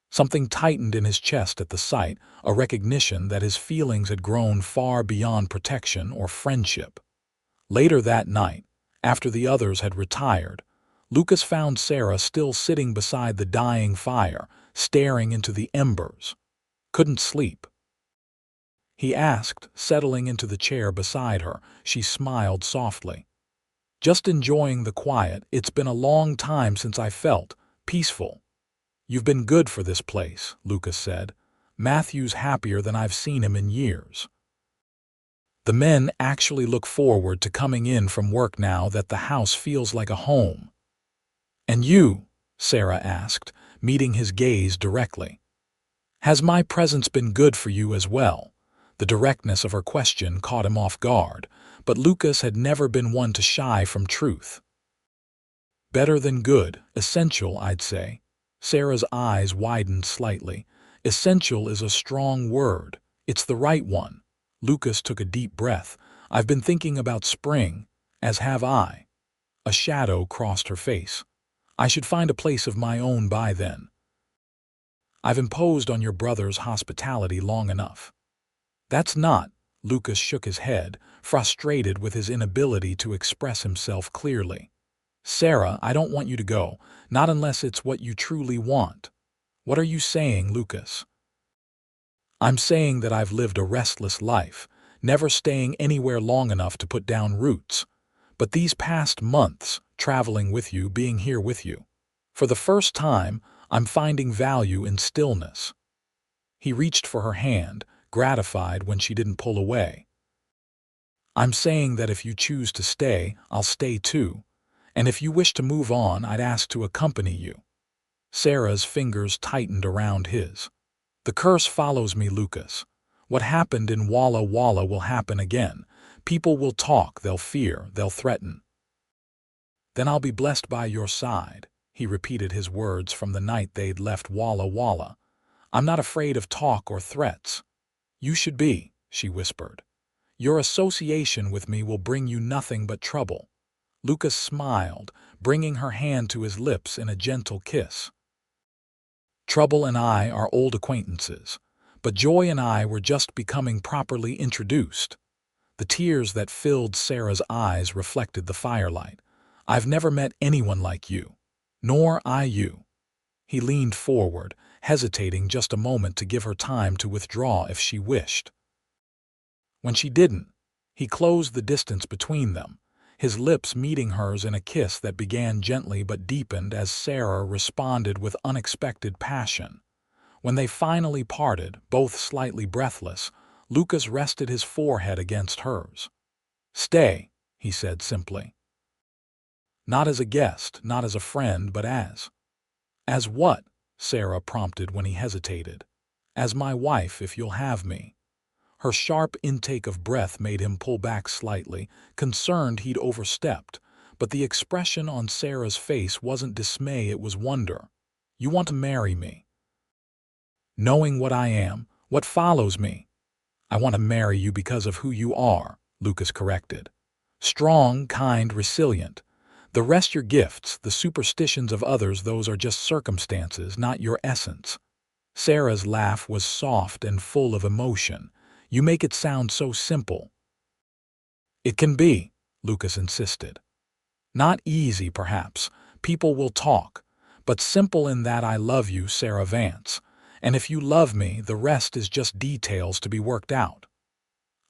Something tightened in his chest at the sight, a recognition that his feelings had grown far beyond protection or friendship. Later that night, after the others had retired, Lucas found Sarah still sitting beside the dying fire, staring into the embers. "Couldn't sleep?" he asked, settling into the chair beside her. She smiled softly. "Just enjoying the quiet. It's been a long time since I felt peaceful." "You've been good for this place," Lucas said. "Matthew's happier than I've seen him in years. The men actually look forward to coming in from work now that the house feels like a home." "And you?" Sarah asked, meeting his gaze directly. "Has my presence been good for you as well?" The directness of her question caught him off guard, but Lucas had never been one to shy from truth. "Better than good, essential, I'd say." Sarah's eyes widened slightly. "Essential is a strong word. It's the right one." Lucas took a deep breath. "I've been thinking about spring, as have I." A shadow crossed her face. "I should find a place of my own by then." I've imposed on your brother's hospitality long enough." "That's not," Lucas shook his head, frustrated with his inability to express himself clearly. "Sarah, I don't want you to go, not unless it's what you truly want." "What are you saying, Lucas?" "I'm saying that I've lived a restless life, never staying anywhere long enough to put down roots. But these past months, traveling with you, being here with you, for the first time, I'm finding value in stillness." He reached for her hand, gratified when she didn't pull away. "I'm saying that if you choose to stay, I'll stay too. And if you wish to move on, I'd ask to accompany you." Sarah's fingers tightened around his. "The curse follows me, Lucas. What happened in Walla Walla will happen again. People will talk, they'll fear, they'll threaten. Then I'll be blessed by your side." He repeated his words from the night they'd left Walla Walla. "I'm not afraid of talk or threats." "You should be," she whispered. "Your association with me will bring you nothing but trouble." Lucas smiled, bringing her hand to his lips in a gentle kiss. "Trouble and I are old acquaintances, but Joy and I were just becoming properly introduced." The tears that filled Sarah's eyes reflected the firelight. "I've never met anyone like you. Nor I you." He leaned forward, hesitating just a moment to give her time to withdraw if she wished. When she didn't, he closed the distance between them, his lips meeting hers in a kiss that began gently but deepened as Sarah responded with unexpected passion. When they finally parted, both slightly breathless, Lucas rested his forehead against hers. "Stay," he said simply. "Not as a guest, not as a friend, but as—" "As what?" Sarah prompted when he hesitated. "As my wife, if you'll have me." Her sharp intake of breath made him pull back slightly, concerned he'd overstepped, but the expression on Sarah's face wasn't dismay, it was wonder. "You want to marry me?" "Knowing what I am, what follows me?" "I want to marry you because of who you are," Lucas corrected. "Strong, kind, resilient. The rest your gifts, the superstitions of others, those are just circumstances, not your essence." Sarah's laugh was soft and full of emotion. "You make it sound so simple." "It can be," Lucas insisted. "Not easy, perhaps. People will talk. But simple in that I love you, Sarah Vance. And if you love me, the rest is just details to be worked out."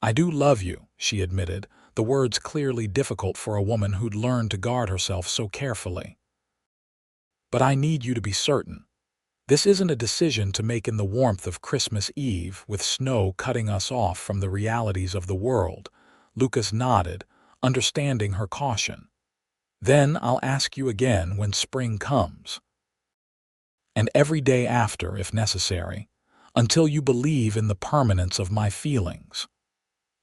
"I do love you," she admitted, the words clearly difficult for a woman who'd learned to guard herself so carefully. "But I need you to be certain. This isn't a decision to make in the warmth of Christmas Eve, with snow cutting us off from the realities of the world." Lucas nodded, understanding her caution. "Then I'll ask you again when spring comes. And every day after, if necessary, until you believe in the permanence of my feelings."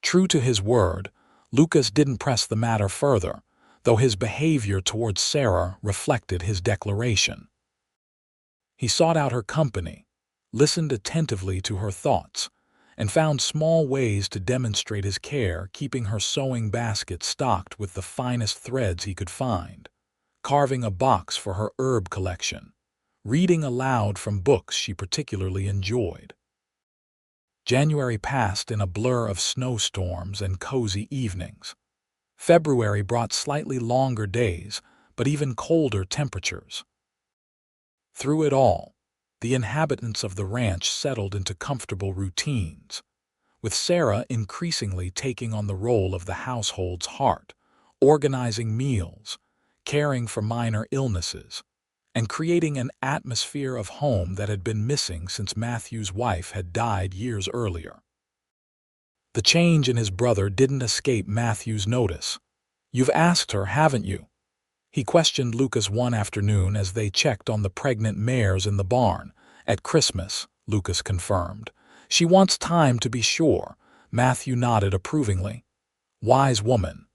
True to his word, Lucas didn't press the matter further, though his behavior towards Sarah reflected his declaration. He sought out her company, listened attentively to her thoughts, and found small ways to demonstrate his care, keeping her sewing basket stocked with the finest threads he could find, carving a box for her herb collection, reading aloud from books she particularly enjoyed. January passed in a blur of snowstorms and cozy evenings. February brought slightly longer days, but even colder temperatures. Through it all, the inhabitants of the ranch settled into comfortable routines, with Sarah increasingly taking on the role of the household's heart, organizing meals, caring for minor illnesses, and creating an atmosphere of home that had been missing since Matthew's wife had died years earlier. The change in his brother didn't escape Matthew's notice. "You've asked her, haven't you?" he questioned Lucas one afternoon as they checked on the pregnant mares in the barn. "At Christmas," Lucas confirmed. "She wants time to be sure." Matthew nodded approvingly. "Wise woman.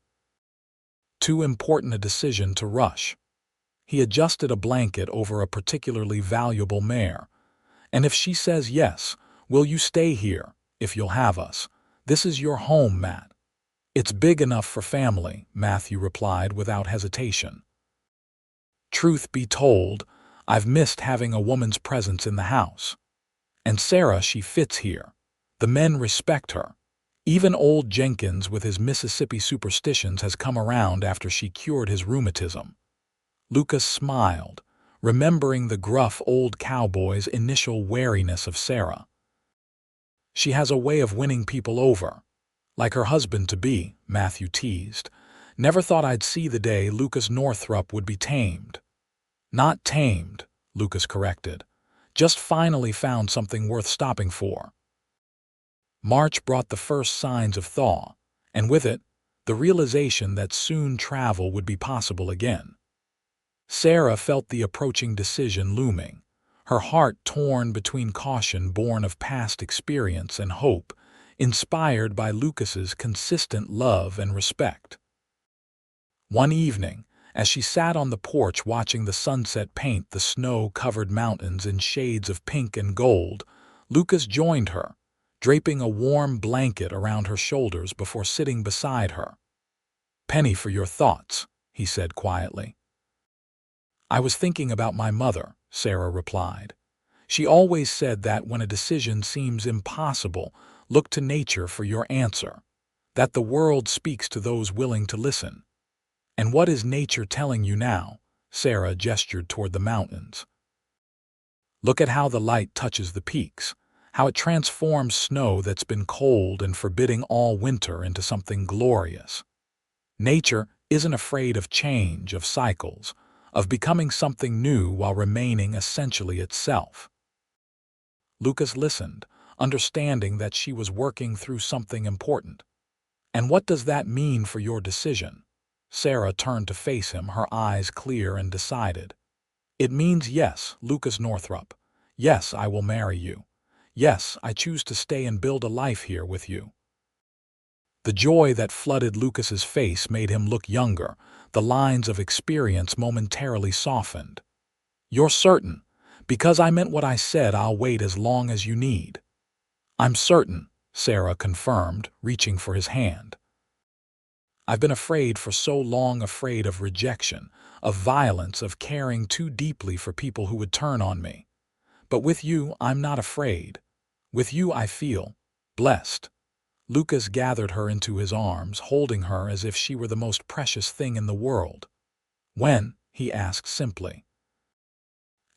Too important a decision to rush." He adjusted a blanket over a particularly valuable mare. "And if she says yes, will you stay here, if you'll have us? This is your home, Matt." "It's big enough for family," Matthew replied without hesitation. "Truth be told, I've missed having a woman's presence in the house. And Sarah, she fits here. The men respect her. Even old Jenkins with his Mississippi superstitions has come around after she cured his rheumatism." Lucas smiled, remembering the gruff old cowboy's initial wariness of Sarah. "She has a way of winning people over. Like her husband-to-be," Matthew teased. "Never thought I'd see the day Lucas Northrup would be tamed." "Not tamed," Lucas corrected. "Just finally found something worth stopping for." March brought the first signs of thaw, and with it, the realization that soon travel would be possible again. Sarah felt the approaching decision looming, her heart torn between caution born of past experience and hope, inspired by Lucas's consistent love and respect. One evening, as she sat on the porch watching the sunset paint the snow-covered mountains in shades of pink and gold, Lucas joined her, draping a warm blanket around her shoulders before sitting beside her. "Penny for your thoughts," he said quietly. "I was thinking about my mother," Sarah replied. "She always said that when a decision seems impossible, look to nature for your answer, that the world speaks to those willing to listen." "And what is nature telling you now?" Sarah gestured toward the mountains. "Look at how the light touches the peaks, how it transforms snow that's been cold and forbidding all winter into something glorious. Nature isn't afraid of change, of cycles, of becoming something new while remaining essentially itself." Lucas listened, understanding that she was working through something important. "And what does that mean for your decision?" Sarah turned to face him, her eyes clear and decided. "It means yes, Lucas Northrup. Yes, I will marry you. Yes, I choose to stay and build a life here with you." The joy that flooded Lucas's face made him look younger, the lines of experience momentarily softened. "You're certain? Because I meant what I said. I'll wait as long as you need." "I'm certain," Sarah confirmed, reaching for his hand. "I've been afraid for so long, afraid of rejection, of violence, of caring too deeply for people who would turn on me. But with you, I'm not afraid. With you, I feel blessed." Lucas gathered her into his arms, holding her as if she were the most precious thing in the world. "When?" he asked simply.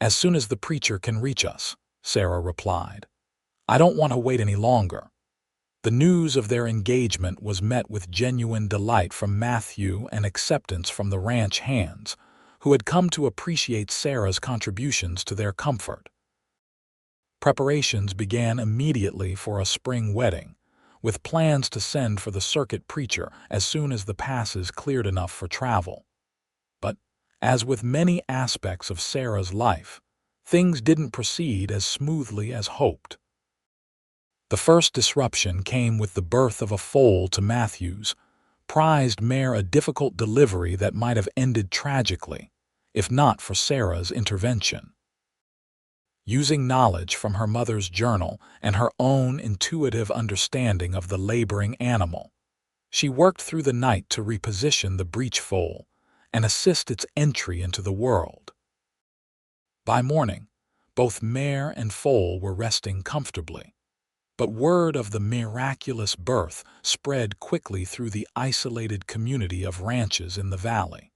"As soon as the preacher can reach us," Sarah replied. "I don't want to wait any longer." The news of their engagement was met with genuine delight from Matthew and acceptance from the ranch hands, who had come to appreciate Sarah's contributions to their comfort. Preparations began immediately for a spring wedding, with plans to send for the circuit preacher as soon as the passes cleared enough for travel. But, as with many aspects of Sarah's life, things didn't proceed as smoothly as hoped. The first disruption came with the birth of a foal to Matthew's prized mare, a difficult delivery that might have ended tragically, if not for Sarah's intervention. Using knowledge from her mother's journal and her own intuitive understanding of the laboring animal, she worked through the night to reposition the breech foal and assist its entry into the world. By morning, both mare and foal were resting comfortably, but word of the miraculous birth spread quickly through the isolated community of ranches in the valley.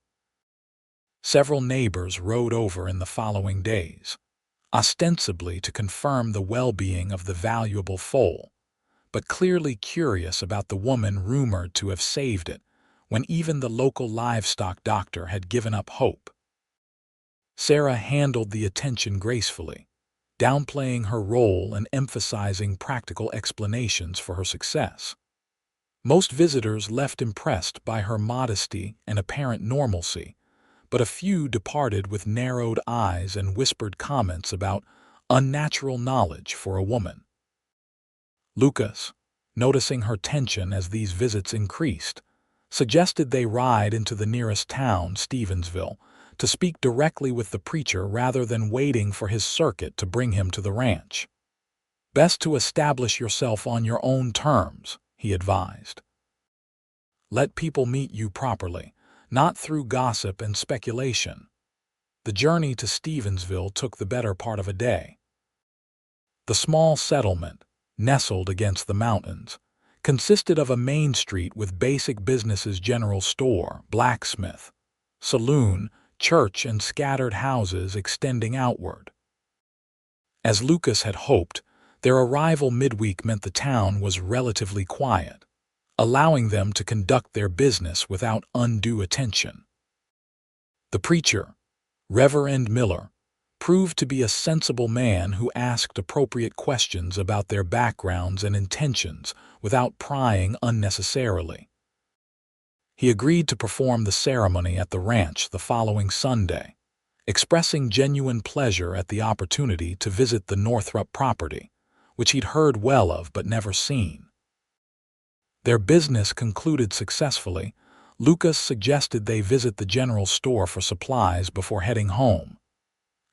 Several neighbors rode over in the following days, ostensibly to confirm the well-being of the valuable foal, but clearly curious about the woman rumored to have saved it when even the local livestock doctor had given up hope. Sarah handled the attention gracefully, downplaying her role and emphasizing practical explanations for her success. Most visitors left impressed by her modesty and apparent normalcy, but a few departed with narrowed eyes and whispered comments about unnatural knowledge for a woman. Lucas, noticing her tension as these visits increased, suggested they ride into the nearest town, Stevensville, to speak directly with the preacher rather than waiting for his circuit to bring him to the ranch. "Best to establish yourself on your own terms," he advised. "Let people meet you properly, not through gossip and speculation." The journey to Stevensville took the better part of a day. The small settlement, nestled against the mountains, consisted of a main street with basic businesses: general store, blacksmith, saloon, church, and scattered houses extending outward. As Lucas had hoped, their arrival midweek meant the town was relatively quiet, allowing them to conduct their business without undue attention. The preacher, Reverend Miller, proved to be a sensible man who asked appropriate questions about their backgrounds and intentions without prying unnecessarily. He agreed to perform the ceremony at the ranch the following Sunday, expressing genuine pleasure at the opportunity to visit the Northrup property, which he'd heard well of but never seen. Their business concluded successfully. Lucas suggested they visit the general store for supplies before heading home.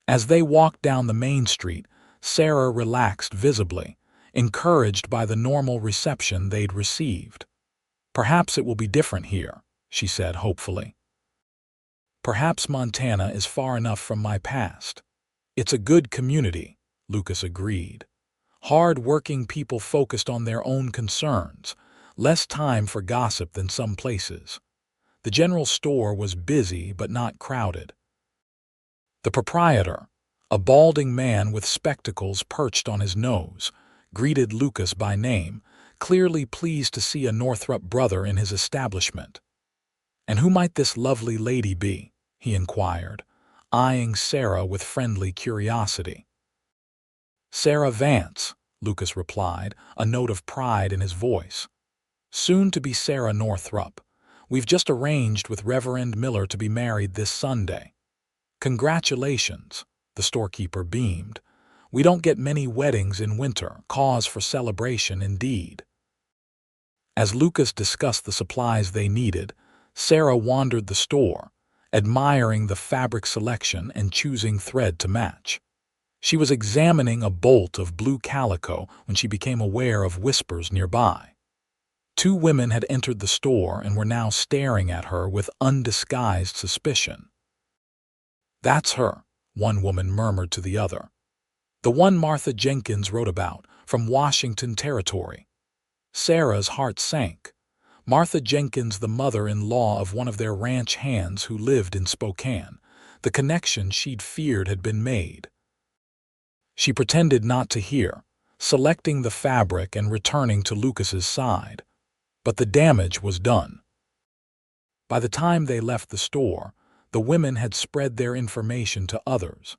As they walked down the main street, Sarah relaxed visibly, encouraged by the normal reception they'd received. "Perhaps it will be different here," she said hopefully. "Perhaps Montana is far enough from my past." "It's a good community," Lucas agreed. "Hard-working people focused on their own concerns, less time for gossip than some places." The general store was busy but not crowded. The proprietor, a balding man with spectacles perched on his nose, greeted Lucas by name, clearly pleased to see a Northrup brother in his establishment. "And who might this lovely lady be?" he inquired, eyeing Sarah with friendly curiosity. "Sarah Vance," Lucas replied, a note of pride in his voice. "Soon to be Sarah Northrup. We've just arranged with Reverend Miller to be married this Sunday." "Congratulations," the storekeeper beamed. "We don't get many weddings in winter, cause for celebration indeed." As Lucas discussed the supplies they needed, Sarah wandered the store, admiring the fabric selection and choosing thread to match. She was examining a bolt of blue calico when she became aware of whispers nearby. Two women had entered the store and were now staring at her with undisguised suspicion. "That's her," one woman murmured to the other. "The one Martha Jenkins wrote about, from Washington Territory." Sarah's heart sank. Martha Jenkins, the mother-in-law of one of their ranch hands who lived in Spokane. The connection she'd feared had been made. She pretended not to hear, selecting the fabric and returning to Lucas's side. But the damage was done. By the time they left the store, the women had spread their information to others,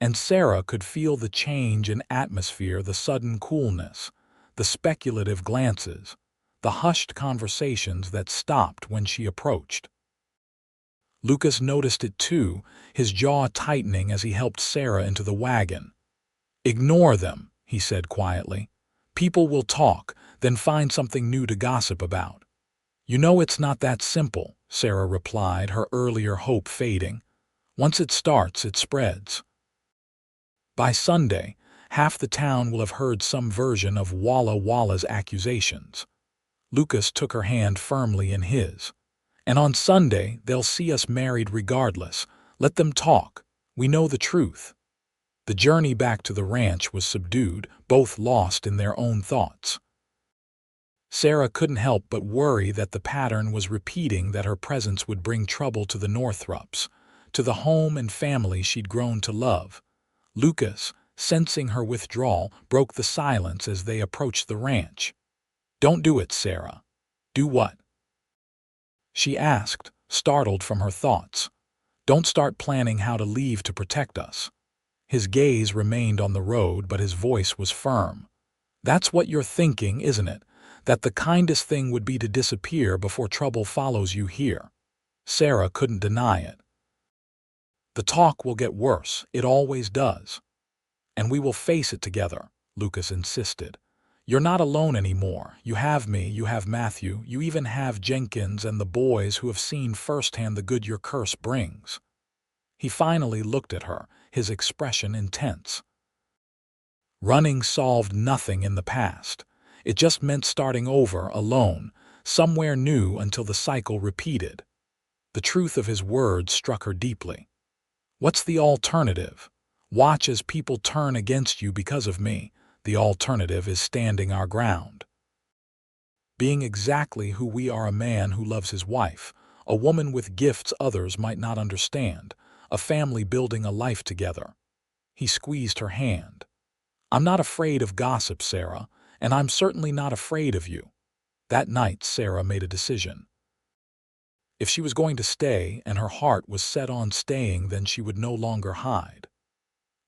and Sarah could feel the change in atmosphere, the sudden coolness, the speculative glances, the hushed conversations that stopped when she approached. Lucas noticed it too, his jaw tightening as he helped Sarah into the wagon. "Ignore them," he said quietly. "People will talk, then find something new to gossip about." "You know it's not that simple," Sarah replied, her earlier hope fading. "Once it starts, it spreads." By Sunday, half the town will have heard some version of Walla Walla's accusations. Lucas took her hand firmly in his. "And on Sunday, they'll see us married regardless. Let them talk. We know the truth." The journey back to the ranch was subdued, both lost in their own thoughts. Sarah couldn't help but worry that the pattern was repeating, that her presence would bring trouble to the Northrups, to the home and family she'd grown to love. Lucas, sensing her withdrawal, broke the silence as they approached the ranch. "Don't do it, Sarah." "Do what?" she asked, startled from her thoughts. "Don't start planning how to leave to protect us." His gaze remained on the road, but his voice was firm. "That's what you're thinking, isn't it? That the kindest thing would be to disappear before trouble follows you here." Sarah couldn't deny it. "The talk will get worse, it always does. And we will face it together," Lucas insisted. "You're not alone anymore. You have me, you have Matthew, you even have Jenkins and the boys who have seen firsthand the good your curse brings." He finally looked at her, his expression intense. Running solved nothing in the past. It just meant starting over, alone, somewhere new, until the cycle repeated. The truth of his words struck her deeply. What's the alternative? Watch as people turn against you because of me. The alternative is standing our ground. Being exactly who we are, a man who loves his wife, a woman with gifts others might not understand, a family building a life together. He squeezed her hand. I'm not afraid of gossip, Sarah, and I'm certainly not afraid of you. That night, Sarah made a decision. If she was going to stay and her heart was set on staying, then she would no longer hide.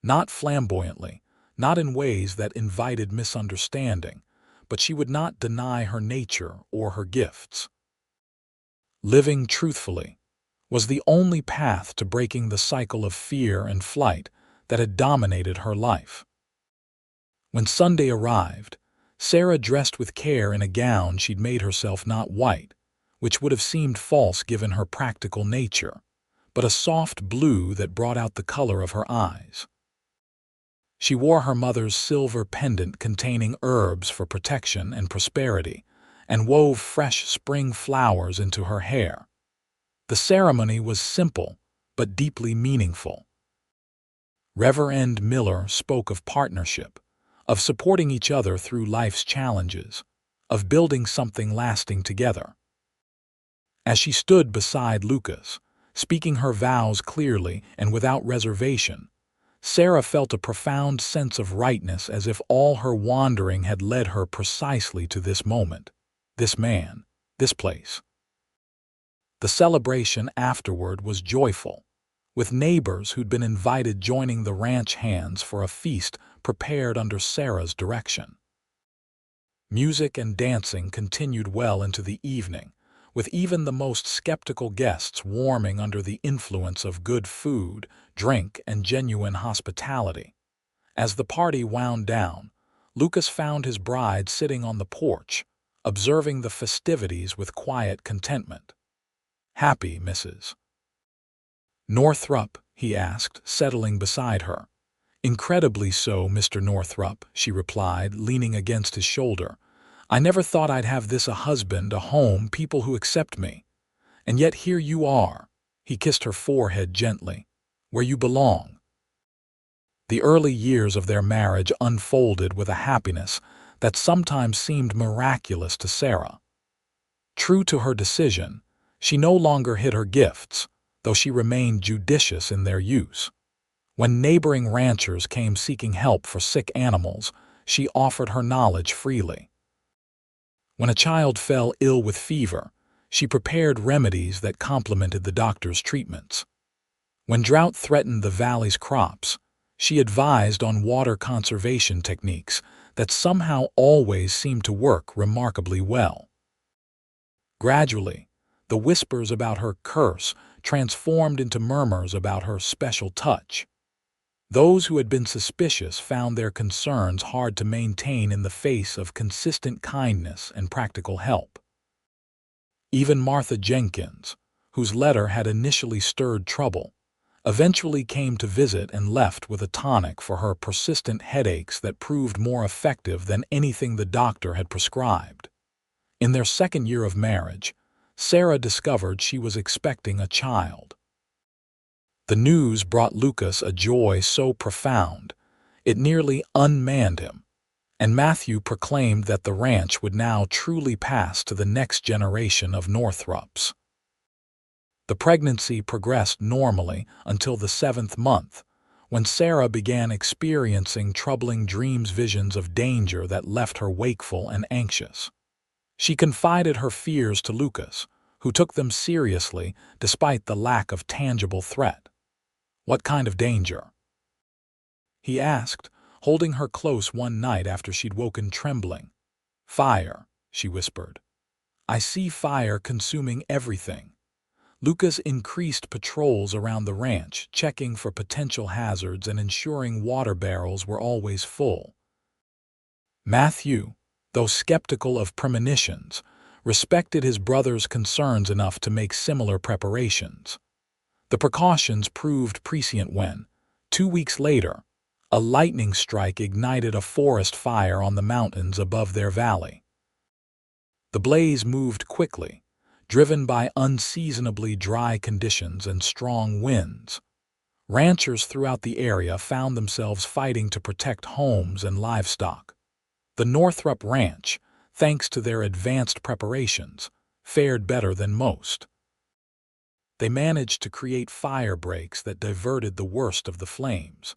Not flamboyantly, not in ways that invited misunderstanding, but she would not deny her nature or her gifts. Living truthfully was the only path to breaking the cycle of fear and flight that had dominated her life. When Sunday arrived, Sarah dressed with care in a gown she'd made herself, not white, which would have seemed false given her practical nature, but a soft blue that brought out the color of her eyes. She wore her mother's silver pendant containing herbs for protection and prosperity, and wove fresh spring flowers into her hair. The ceremony was simple, but deeply meaningful. Reverend Miller spoke of partnership, of supporting each other through life's challenges, of building something lasting together. As she stood beside Lucas, speaking her vows clearly and without reservation, Sarah felt a profound sense of rightness, as if all her wandering had led her precisely to this moment, this man, this place. The celebration afterward was joyful, with neighbors who'd been invited joining the ranch hands for a feast prepared under Sarah's direction. Music and dancing continued well into the evening, with even the most skeptical guests warming under the influence of good food, drink, and genuine hospitality. As the party wound down, Lucas found his bride sitting on the porch, observing the festivities with quiet contentment. "Happy, Mrs. Northrop?" he asked, settling beside her. "Incredibly so, Mr. Northrop," she replied, leaning against his shoulder. "I never thought I'd have this, a husband, a home, people who accept me. And yet here you are." He kissed her forehead gently. "Where you belong." The early years of their marriage unfolded with a happiness that sometimes seemed miraculous to Sarah. True to her decision, she no longer hid her gifts, though she remained judicious in their use. When neighboring ranchers came seeking help for sick animals, she offered her knowledge freely. When a child fell ill with fever, she prepared remedies that complemented the doctor's treatments. When drought threatened the valley's crops, she advised on water conservation techniques that somehow always seemed to work remarkably well. Gradually, the whispers about her curse transformed into murmurs about her special touch. Those who had been suspicious found their concerns hard to maintain in the face of consistent kindness and practical help. Even Martha Jenkins, whose letter had initially stirred trouble, eventually came to visit and left with a tonic for her persistent headaches that proved more effective than anything the doctor had prescribed. In their second year of marriage, Sarah discovered she was expecting a child. The news brought Lucas a joy so profound, it nearly unmanned him, and Matthew proclaimed that the ranch would now truly pass to the next generation of Northrops. The pregnancy progressed normally until the 7th month, when Sarah began experiencing troubling dreams, visions of danger that left her wakeful and anxious. She confided her fears to Lucas, who took them seriously despite the lack of tangible threat. "What kind of danger?" he asked, holding her close one night after she'd woken trembling. "Fire," she whispered. "I see fire consuming everything." Lucas increased patrols around the ranch, checking for potential hazards and ensuring water barrels were always full. Matthew, though skeptical of premonitions, respected his brother's concerns enough to make similar preparations. The precautions proved prescient when, 2 weeks later, a lightning strike ignited a forest fire on the mountains above their valley. The blaze moved quickly, driven by unseasonably dry conditions and strong winds. Ranchers throughout the area found themselves fighting to protect homes and livestock. The Northrop Ranch, thanks to their advanced preparations, fared better than most. They managed to create fire breaks that diverted the worst of the flames,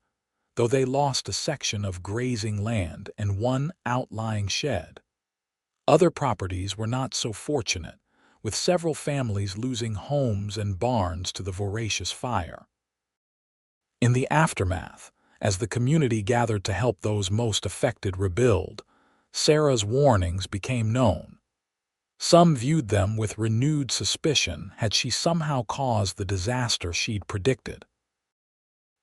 though they lost a section of grazing land and one outlying shed. Other properties were not so fortunate, with several families losing homes and barns to the voracious fire. In the aftermath, as the community gathered to help those most affected rebuild, Sarah's warnings became known. Some viewed them with renewed suspicion had she somehow caused the disaster she'd predicted.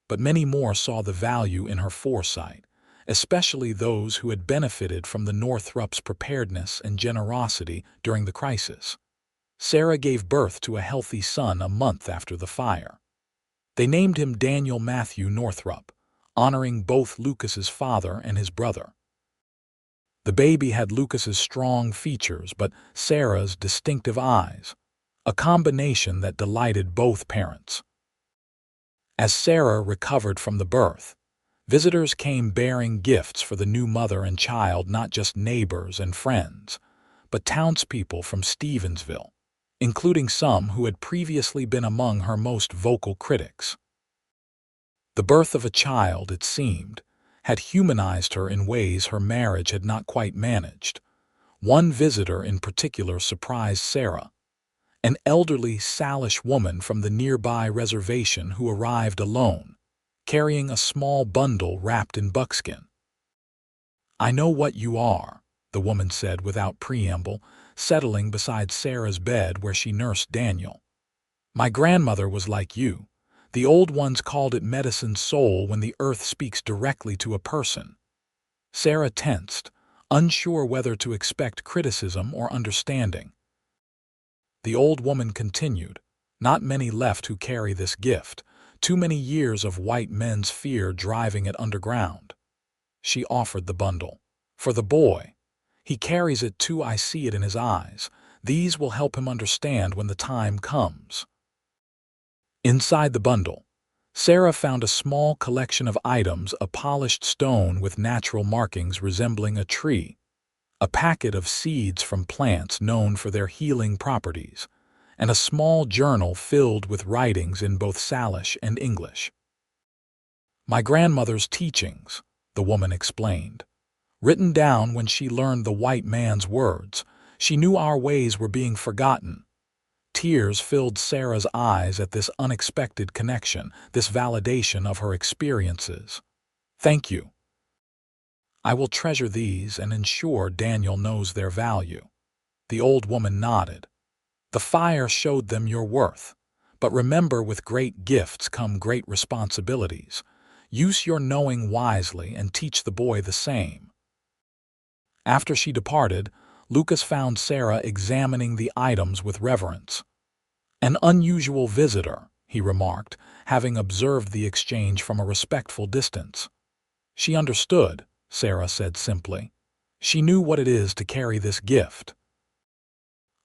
But many more saw the value in her foresight, especially those who had benefited from the Northrop's preparedness and generosity during the crisis. Sarah gave birth to a healthy son a month after the fire. They named him Daniel Matthew Northrop, honoring both Lucas's father and his brother. The baby had Lucas's strong features but Sarah's distinctive eyes, a combination that delighted both parents. As Sarah recovered from the birth, visitors came bearing gifts for the new mother and child, not just neighbors and friends, but townspeople from Stevensville, including some who had previously been among her most vocal critics. The birth of a child, it seemed, had humanized her in ways her marriage had not quite managed. One visitor in particular surprised Sarah, an elderly Salish woman from the nearby reservation who arrived alone, carrying a small bundle wrapped in buckskin. "I know what you are," the woman said without preamble, settling beside Sarah's bed where she nursed Daniel. "My grandmother was like you. The old ones called it medicine soul when the earth speaks directly to a person." Sarah tensed, unsure whether to expect criticism or understanding. The old woman continued, "Not many left who carry this gift, too many years of white men's fear driving it underground." She offered the bundle. "For the boy. He carries it too, I see it in his eyes. These will help him understand when the time comes." Inside the bundle, Sarah found a small collection of items, a polished stone with natural markings resembling a tree, a packet of seeds from plants known for their healing properties, and a small journal filled with writings in both Salish and English. "My grandmother's teachings," the woman explained, "written down when she learned the white man's words. She knew our ways were being forgotten." Tears filled Sarah's eyes at this unexpected connection, this validation of her experiences. "Thank you. I will treasure these and ensure Daniel knows their value." The old woman nodded. "The fire showed them your worth. But remember, with great gifts come great responsibilities. Use your knowing wisely and teach the boy the same." After she departed, Lucas found Sarah examining the items with reverence. "An unusual visitor," he remarked, having observed the exchange from a respectful distance. "She understood," Sarah said simply. "She knew what it is to carry this gift."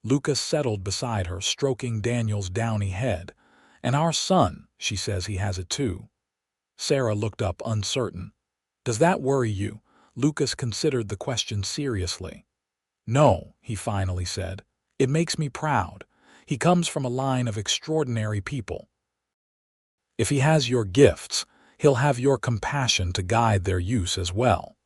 Lucas settled beside her, stroking Daniel's downy head. "And our son, she says he has it too." Sarah looked up, uncertain. "Does that worry you?" Lucas considered the question seriously. "No," he finally said. "It makes me proud. He comes from a line of extraordinary people. If he has your gifts, he'll have your compassion to guide their use as well."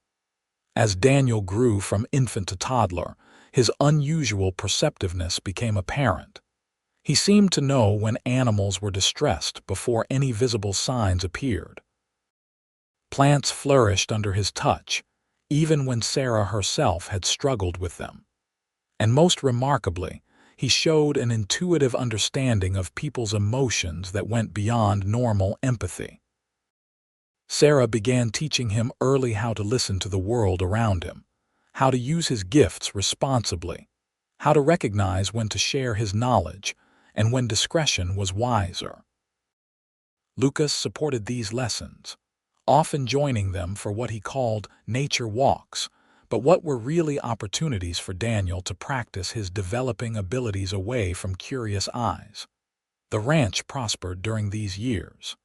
As Daniel grew from infant to toddler, his unusual perceptiveness became apparent. He seemed to know when animals were distressed before any visible signs appeared. Plants flourished under his touch, even when Sarah herself had struggled with them. And most remarkably, he showed an intuitive understanding of people's emotions that went beyond normal empathy. Sarah began teaching him early how to listen to the world around him, how to use his gifts responsibly, how to recognize when to share his knowledge and when discretion was wiser. Lucas supported these lessons, often joining them for what he called nature walks, but what were really opportunities for Daniel to practice his developing abilities away from curious eyes. The ranch prospered during these years.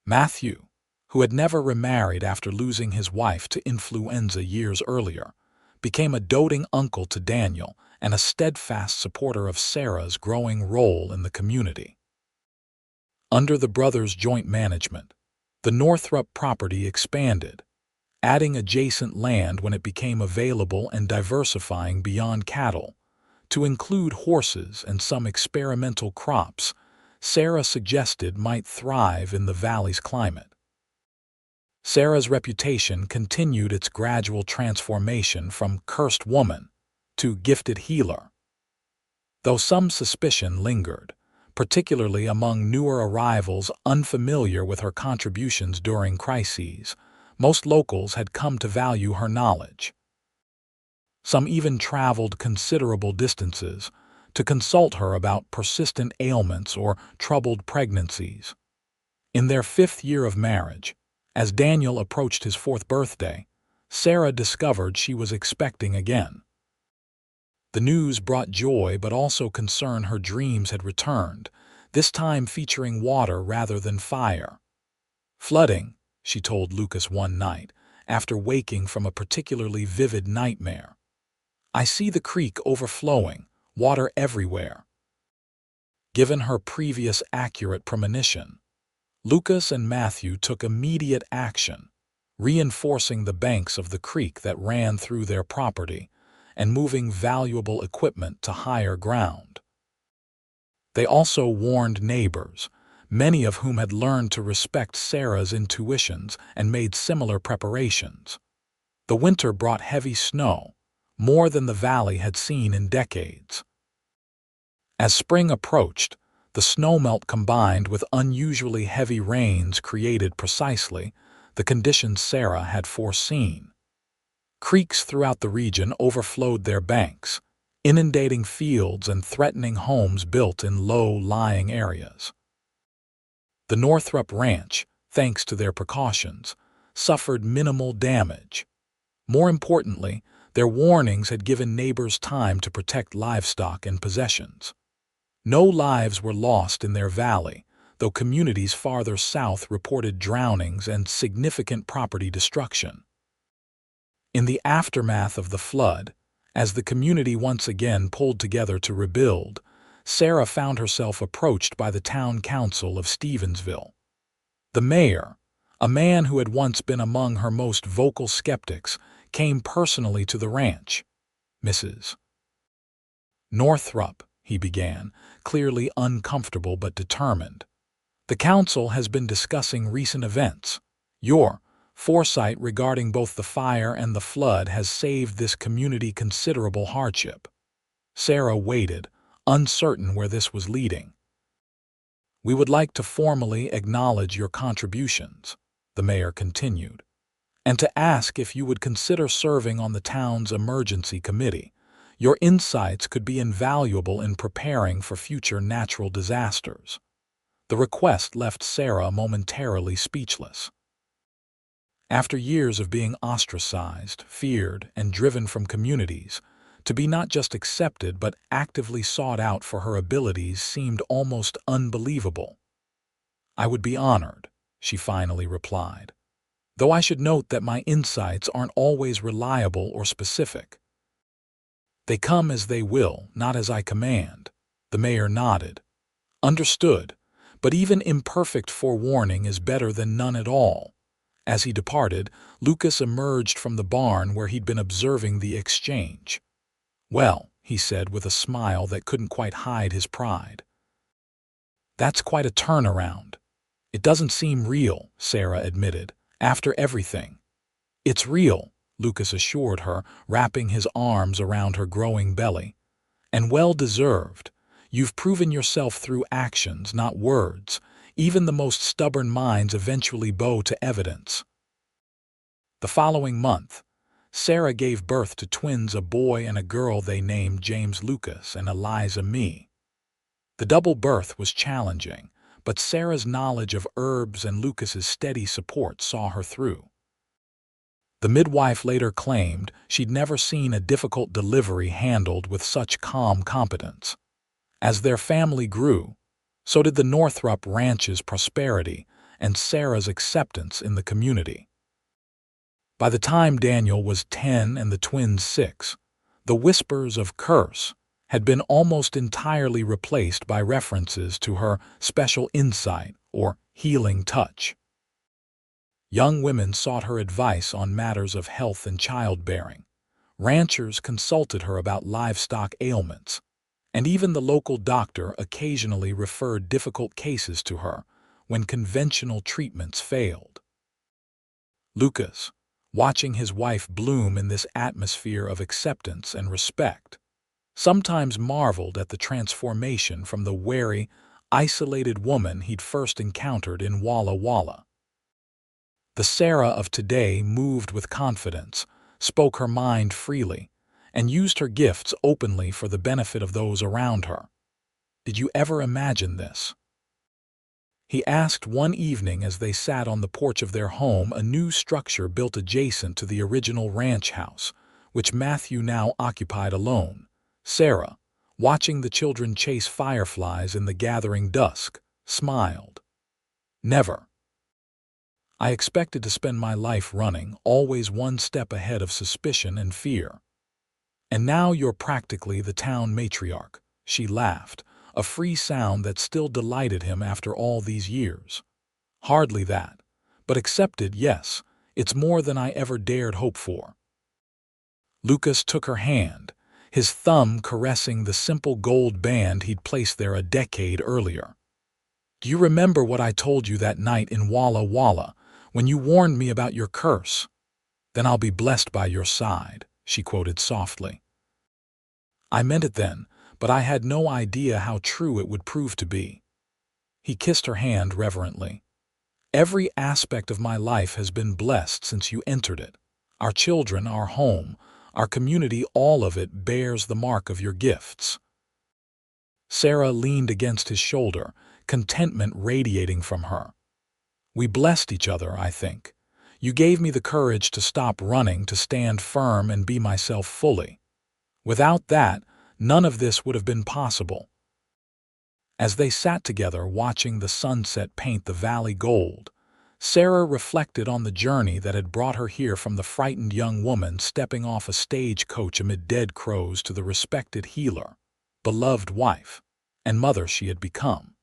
Matthew, who had never remarried after losing his wife to influenza years earlier, became a doting uncle to Daniel and a steadfast supporter of Sarah's growing role in the community. Under the brothers' joint management, the Northrup property expanded, adding adjacent land when it became available and diversifying beyond cattle to include horses and some experimental crops Sarah suggested might thrive in the valley's climate. Sarah's reputation continued its gradual transformation from cursed woman to gifted healer. Though some suspicion lingered, particularly among newer arrivals unfamiliar with her contributions during crises, most locals had come to value her knowledge. Some even traveled considerable distances to consult her about persistent ailments or troubled pregnancies. In their 5th year of marriage, as Daniel approached his 4th birthday, Sarah discovered she was expecting again. The news brought joy but also concern. Her dreams had returned, this time featuring water rather than fire. "Flooding," she told Lucas one night, after waking from a particularly vivid nightmare. "I see the creek overflowing, water everywhere." Given her previous accurate premonition, Lucas and Matthew took immediate action, reinforcing the banks of the creek that ran through their property and moving valuable equipment to higher ground. They also warned neighbors, many of whom had learned to respect Sarah's intuitions and made similar preparations. The winter brought heavy snow, more than the valley had seen in decades. As spring approached, the snowmelt combined with unusually heavy rains created precisely the conditions Sarah had foreseen. Creeks throughout the region overflowed their banks, inundating fields and threatening homes built in low-lying areas. The Northrup Ranch, thanks to their precautions, suffered minimal damage. More importantly, their warnings had given neighbors time to protect livestock and possessions. No lives were lost in their valley, though communities farther south reported drownings and significant property destruction. In the aftermath of the flood, as the community once again pulled together to rebuild, Sarah found herself approached by the town council of Stevensville. The mayor, a man who had once been among her most vocal skeptics, came personally to the ranch. "Mrs. Northrup," he began, clearly uncomfortable but determined. "The council has been discussing recent events. Your foresight regarding both the fire and the flood has saved this community considerable hardship." Sarah waited, uncertain where this was leading. "We would like to formally acknowledge your contributions," the mayor continued, "and to ask if you would consider serving on the town's emergency committee. Your insights could be invaluable in preparing for future natural disasters." The request left Sarah momentarily speechless. After years of being ostracized, feared, and driven from communities, to be not just accepted but actively sought out for her abilities seemed almost unbelievable. "I would be honored," she finally replied, "though I should note that my insights aren't always reliable or specific." "They come as they will, not as I command," the mayor nodded. "Understood, but even imperfect forewarning is better than none at all." As he departed, Lucas emerged from the barn where he'd been observing the exchange. "Well," he said with a smile that couldn't quite hide his pride, "that's quite a turnaround." "It doesn't seem real," Sarah admitted, "after everything." "It's real," Lucas assured her, wrapping his arms around her growing belly. "And well-deserved. You've proven yourself through actions, not words. Even the most stubborn minds eventually bow to evidence." The following month, Sarah gave birth to twins, a boy and a girl they named James Lucas and Eliza Mee. The double birth was challenging, but Sarah's knowledge of herbs and Lucas's steady support saw her through. The midwife later claimed she'd never seen a difficult delivery handled with such calm competence. As their family grew, so did the Northrup Ranch's prosperity, and Sarah's acceptance in the community. By the time Daniel was 10 and the twins 6, the whispers of curse had been almost entirely replaced by references to her special insight or healing touch. Young women sought her advice on matters of health and childbearing. Ranchers consulted her about livestock ailments, and even the local doctor occasionally referred difficult cases to her when conventional treatments failed. Lucas, watching his wife bloom in this atmosphere of acceptance and respect, sometimes marveled at the transformation from the wary, isolated woman he'd first encountered in Walla Walla. The Sarah of today moved with confidence, spoke her mind freely, and used her gifts openly for the benefit of those around her. Did you ever imagine this? He asked one evening as they sat on the porch of their home, a new structure built adjacent to the original ranch house, which Matthew now occupied alone. Sarah, watching the children chase fireflies in the gathering dusk, smiled. Never. I expected to spend my life running, always one step ahead of suspicion and fear. And now you're practically the town matriarch, she laughed, a free sound that still delighted him after all these years. Hardly that, but accepted, yes, it's more than I ever dared hope for. Lucas took her hand, his thumb caressing the simple gold band he'd placed there a decade earlier. Do you remember what I told you that night in Walla Walla, when you warned me about your curse? Then I'll be blessed by your side, she quoted softly. I meant it then, but I had no idea how true it would prove to be. He kissed her hand reverently. Every aspect of my life has been blessed since you entered it. Our children, our home, our community, all of it bears the mark of your gifts. Sarah leaned against his shoulder, contentment radiating from her. We blessed each other, I think. You gave me the courage to stop running, to stand firm and be myself fully. Without that, none of this would have been possible. As they sat together watching the sunset paint the valley gold, Sarah reflected on the journey that had brought her here, from the frightened young woman stepping off a stagecoach amid dead crows to the respected healer, beloved wife, and mother she had become.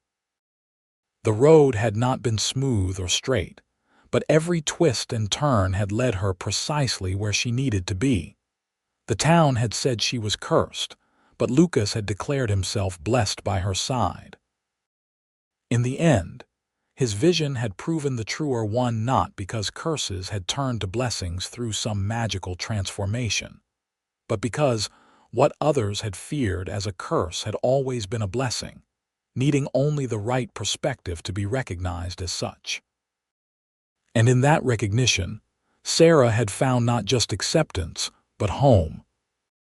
The road had not been smooth or straight, but every twist and turn had led her precisely where she needed to be. The town had said she was cursed, but Lucas had declared himself blessed by her side. In the end, his vision had proven the truer one, not because curses had turned to blessings through some magical transformation, but because what others had feared as a curse had always been a blessing, needing only the right perspective to be recognized as such. And in that recognition, Sarah had found not just acceptance, but home.